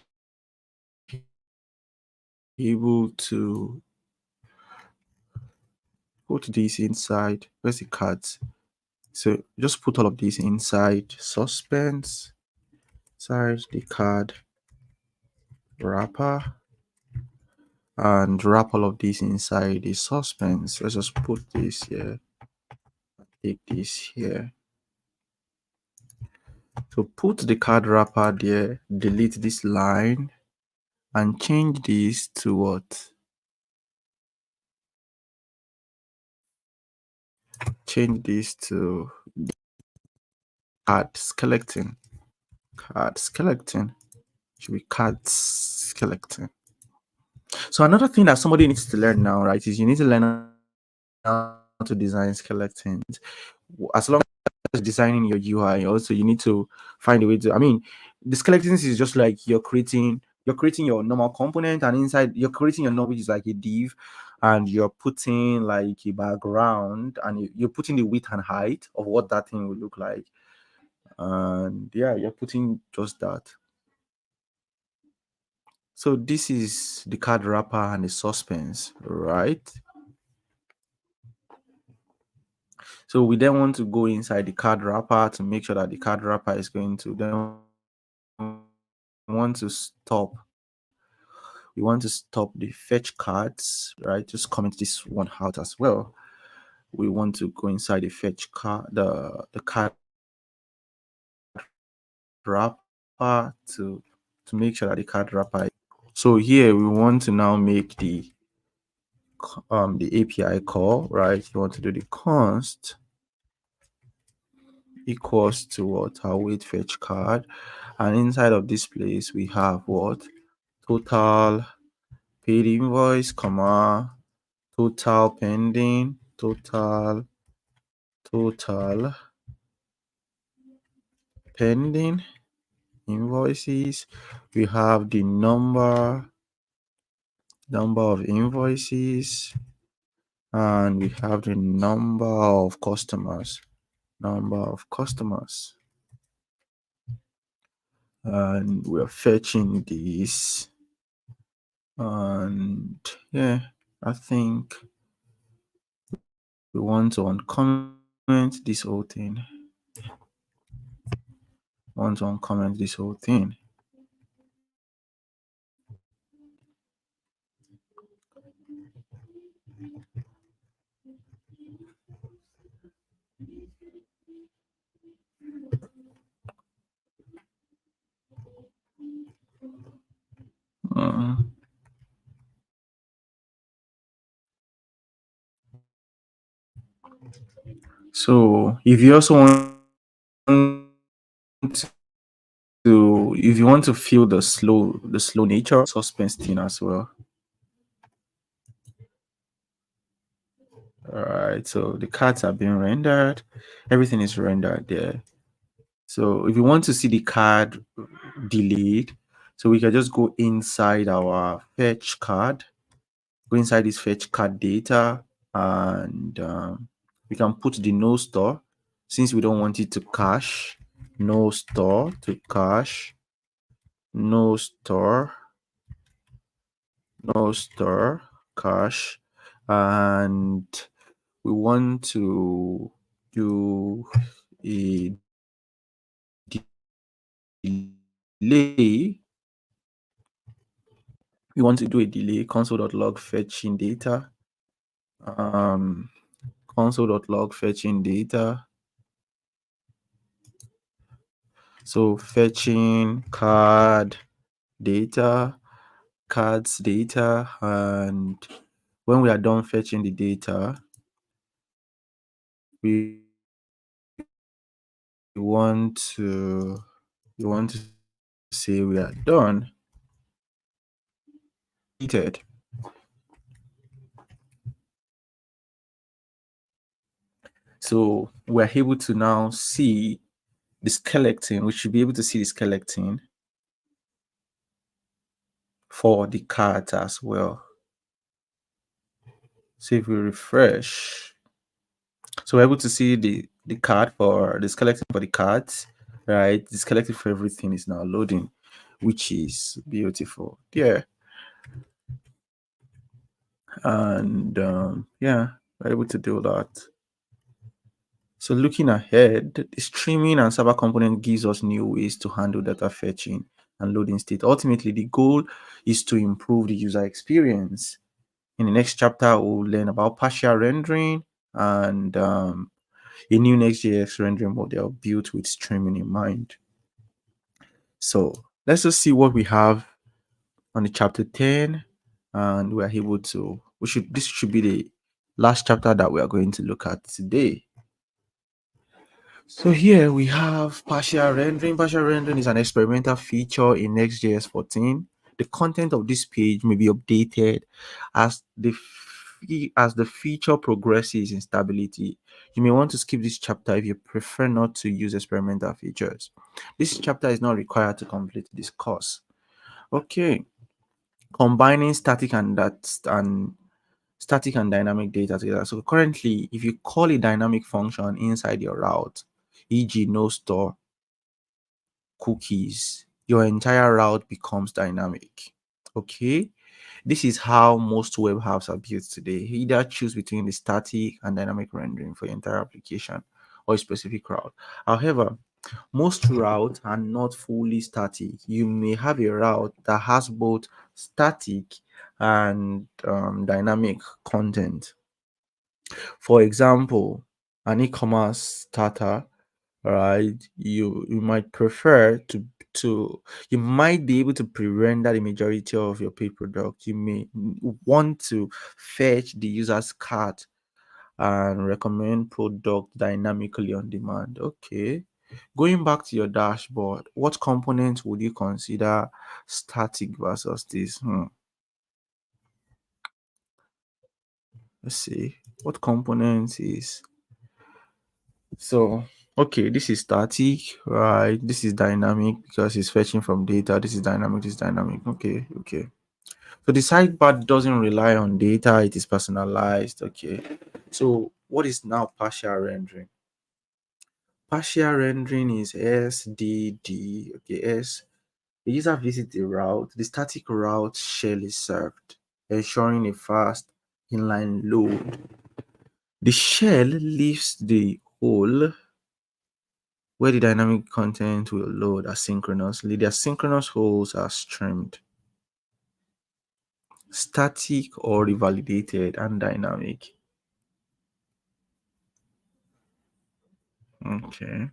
S1: able to put this inside. Where's the cards? So just put all of these inside suspense, inside the card wrapper, and wrap all of these inside the suspense. Let's just put this here, take this here. So put the card wrapper there, delete this line, and change this to what? Change this to card skeleton. Card skeleton. Should be card skeleton. So another thing that somebody needs to learn now, right, is you need to learn how to design skeletons. As long as designing your UI, also you need to find a way to. I mean, the skeletons is just like you're creating your normal component, and inside you're creating your normal, which is like a div, and you're putting like a background, and you're putting the width and height of what that thing will look like. And yeah, you're putting just that. So this is the card wrapper and the suspense, right? So we then want to go inside the card wrapper to make sure that the card wrapper is going to then want to stop. We want to stop the fetch cards, right? Just comment this one out as well. We want to go inside the fetch card, the card wrapper to make sure that the card wrapper. So here we want to now make the API call, right? You want to do the const equals to what? Our wait fetch card. And inside of this place, we have what? Total paid invoice, comma, total pending, total pending invoices. We have the number of invoices, and we have the number of customers, and we're fetching this. And yeah, I think we want to uncomment this whole thing. Uh, so if you also want if you want to feel the slow nature suspense thing as well. All right, so the cards are being rendered, everything is rendered there. So if you want to see the card delayed, so we can just go inside our fetch card, go inside this fetch card data, and we can put the no store since we don't want it to cache. No store to cache, no store cache, and we want to do a delay. We want to do a delay console.log fetching data. Console.log fetching data. So fetching cards data, and when we are done fetching the data, we want to say we are done. So we're able to now see the skeleton. We should be able to see the skeleton for the cards as well. So if we refresh, so we're able to see the card for the skeleton for the cards, right? The skeleton for everything is now loading, which is beautiful. Yeah. And yeah, we're able to do that. So looking ahead, the streaming and server component gives us new ways to handle data fetching and loading state. Ultimately, the goal is to improve the user experience. In the next chapter, we'll learn about partial rendering and a new Nextjs rendering model built with streaming in mind. So let's just see what we have on the chapter 10, and we're able to, this should be the last chapter that we are going to look at today. So here we have partial rendering. Partial rendering is an experimental feature in Nextjs 14. The content of this page may be updated as the feature progresses in stability. You may want to skip this chapter if you prefer not to use experimental features. This chapter is not required to complete this course. Okay, combining static and dynamic data together. So currently, if you call a dynamic function inside your route, e.g. no store cookies, your entire route becomes dynamic. Okay, this is how most web apps are built today. Either choose between the static and dynamic rendering for your entire application or a specific route. However, most routes are not fully static. You may have a route that has both static and dynamic content. For example, an e-commerce starter, right? You might prefer to you might be able to pre-render the majority of your paid product. You may want to fetch the user's cart and recommend product dynamically on demand. Okay. Going back to your dashboard, what components would you consider static versus this? Let's see. What components is so okay, this is static, right? This is dynamic because it's fetching from data. This is dynamic, this is dynamic. Okay, okay. So the sidebar doesn't rely on data, it is personalized. Okay. So what is now partial rendering? Partial rendering is SDD. Okay, S. The user visits the route, the static route shell is served, ensuring a fast inline load. The shell leaves the hole where the dynamic content will load asynchronously. The asynchronous holes are streamed, static or revalidated, and dynamic. Okay.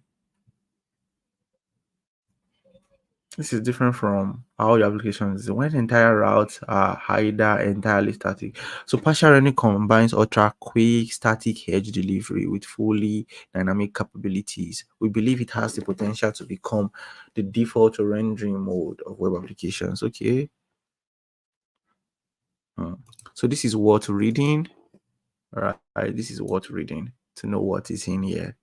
S1: This is different from how your application is. When entire routes are either entirely static. So partial rendering combines ultra quick static edge delivery with fully dynamic capabilities. We believe it has the potential to become the default rendering mode of web applications. Okay. Hmm. So this is worth reading. All right. This is worth reading to know what is in here.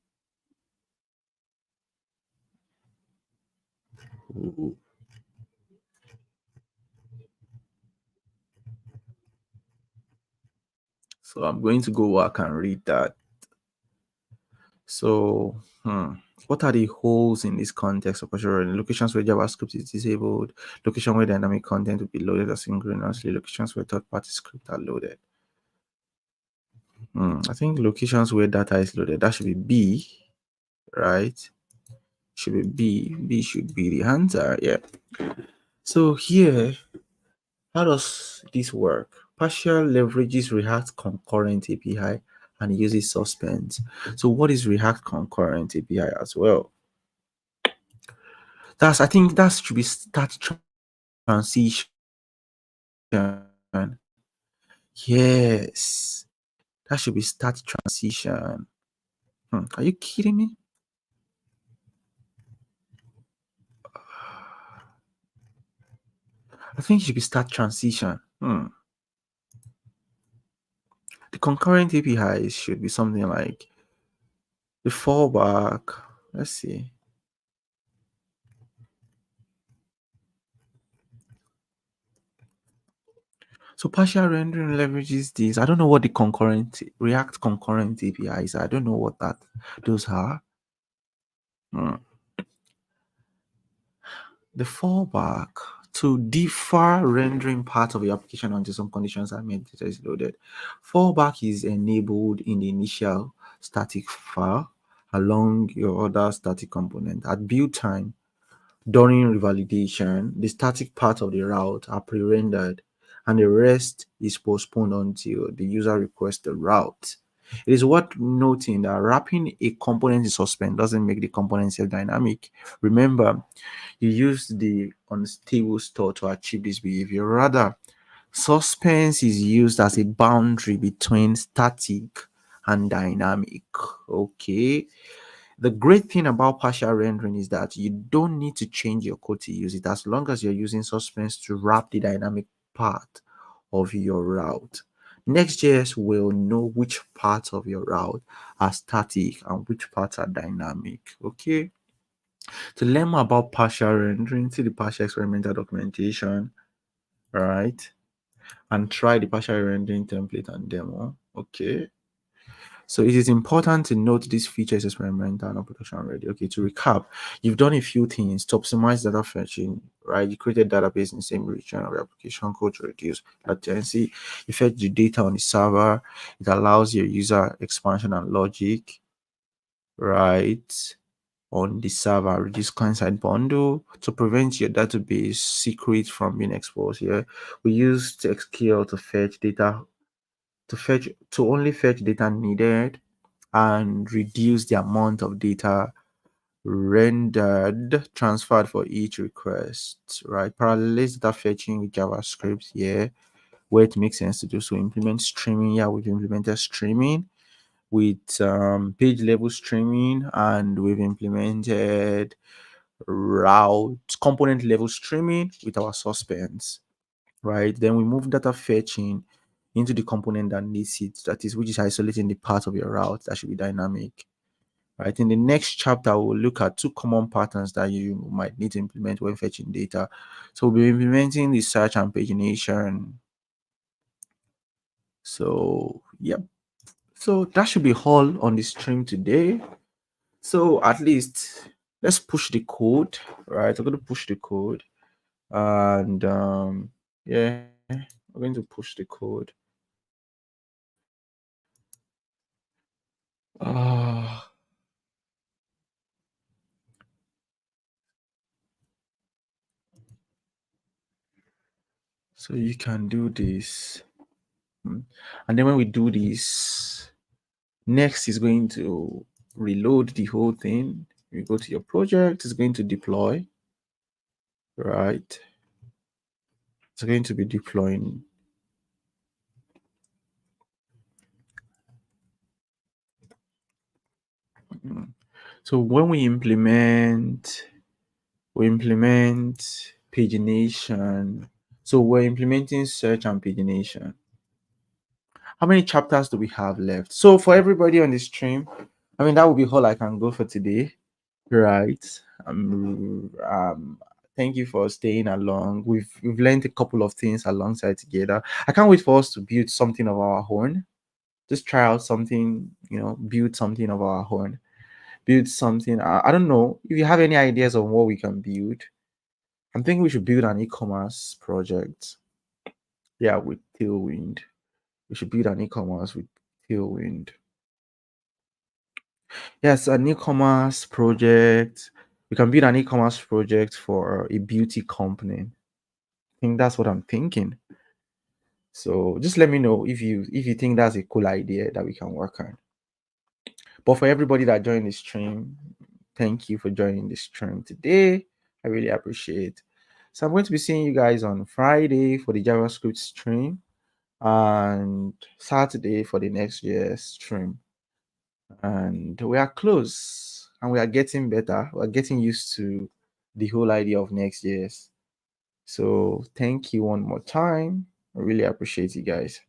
S1: Ooh. So I'm going to go back and read that. So, what are the holes in this context of partial rendering? Locations where JavaScript is disabled, location where dynamic content will be loaded asynchronously, locations where third-party scripts are loaded. I think locations where data is loaded, that should be B, right? Should be B. B should be the answer. Yeah. So here, how does this work? Partial leverages React concurrent API and uses suspense. So what is React concurrent API as well? I think that should be start transition. Yes, that should be start transition. Are you kidding me? I think it should be start transition. The concurrent APIs should be something like the fallback. Let's see. So partial rendering leverages this. I don't know what the concurrent React concurrent APIs are. I don't know what those are. Hmm. The fallback to defer rendering part of the application until some conditions are met, data is loaded. Fallback is enabled in the initial static file along your other static component. At build time, during revalidation, the static part of the route are pre-rendered and the rest is postponed until the user requests the route. It is worth noting that wrapping a component in suspend doesn't make the component self dynamic. Remember, you use the unstable store to achieve this behavior. Rather, suspense is used as a boundary between static and dynamic. Okay. The great thing about partial rendering is that you don't need to change your code to use it as long as you're using suspense to wrap the dynamic part of your route. Next.js will know which parts of your route are static and which parts are dynamic. Okay. To learn more about partial rendering, see the partial experimental documentation, right? And try the partial rendering template and demo. Okay. So it is important to note this feature is experimental and production ready. Okay, to recap, you've done a few things to optimize data fetching, right? You created database in the same region of your application code to reduce latency. You fetch the data on the server. It allows your user expansion and logic, right? On the server, reduce client-side bundle to prevent your database secret from being exposed. Here, we use SQL to fetch data to only fetch data needed and reduce the amount of data rendered transferred for each request, right? Parallelize data fetching with JavaScript here, where it makes sense to do so. Implement streaming. Yeah, we've implemented streaming. with page level streaming, and we've implemented route component level streaming with our suspense, right? Then we move data fetching into the component that needs it, that is, which is isolating the part of your route that should be dynamic, right? In the next chapter, we'll look at two common patterns that you might need to implement when fetching data. So we'll be implementing the search and pagination. So, yep. So that should be all on the stream today. So at least let's push the code, right? I'm going to push the code, and yeah, I'm going to push the code. Ah. So you can do this. And then when we do this, next is going to reload the whole thing. You go to your project, it's going to deploy, right? It's going to be deploying. So when we implement pagination. So we're implementing search and pagination. How many chapters do we have left? So for everybody on the stream, I mean, that will be all I can go for today, right? Thank you for staying along. We've learned a couple of things alongside together. I can't wait for us to build something of our own. Just try out something, build something of our own. Build something. I don't know if you have any ideas on what we can build. I'm thinking we should build an e-commerce project. Yeah, with Tailwind. We should build an e-commerce with Tailwind. Yes, an e-commerce project. We can build an e-commerce project for a beauty company. I think that's what I'm thinking. So just let me know if you think that's a cool idea that we can work on. But for everybody that joined the stream, thank you for joining the stream today. I really appreciate. So I'm going to be seeing you guys on Friday for the JavaScript stream and Saturday for the Nextjs stream. And we are close and we are getting better. We're getting used to the whole idea of Nextjs. So thank you one more time. I really appreciate you guys.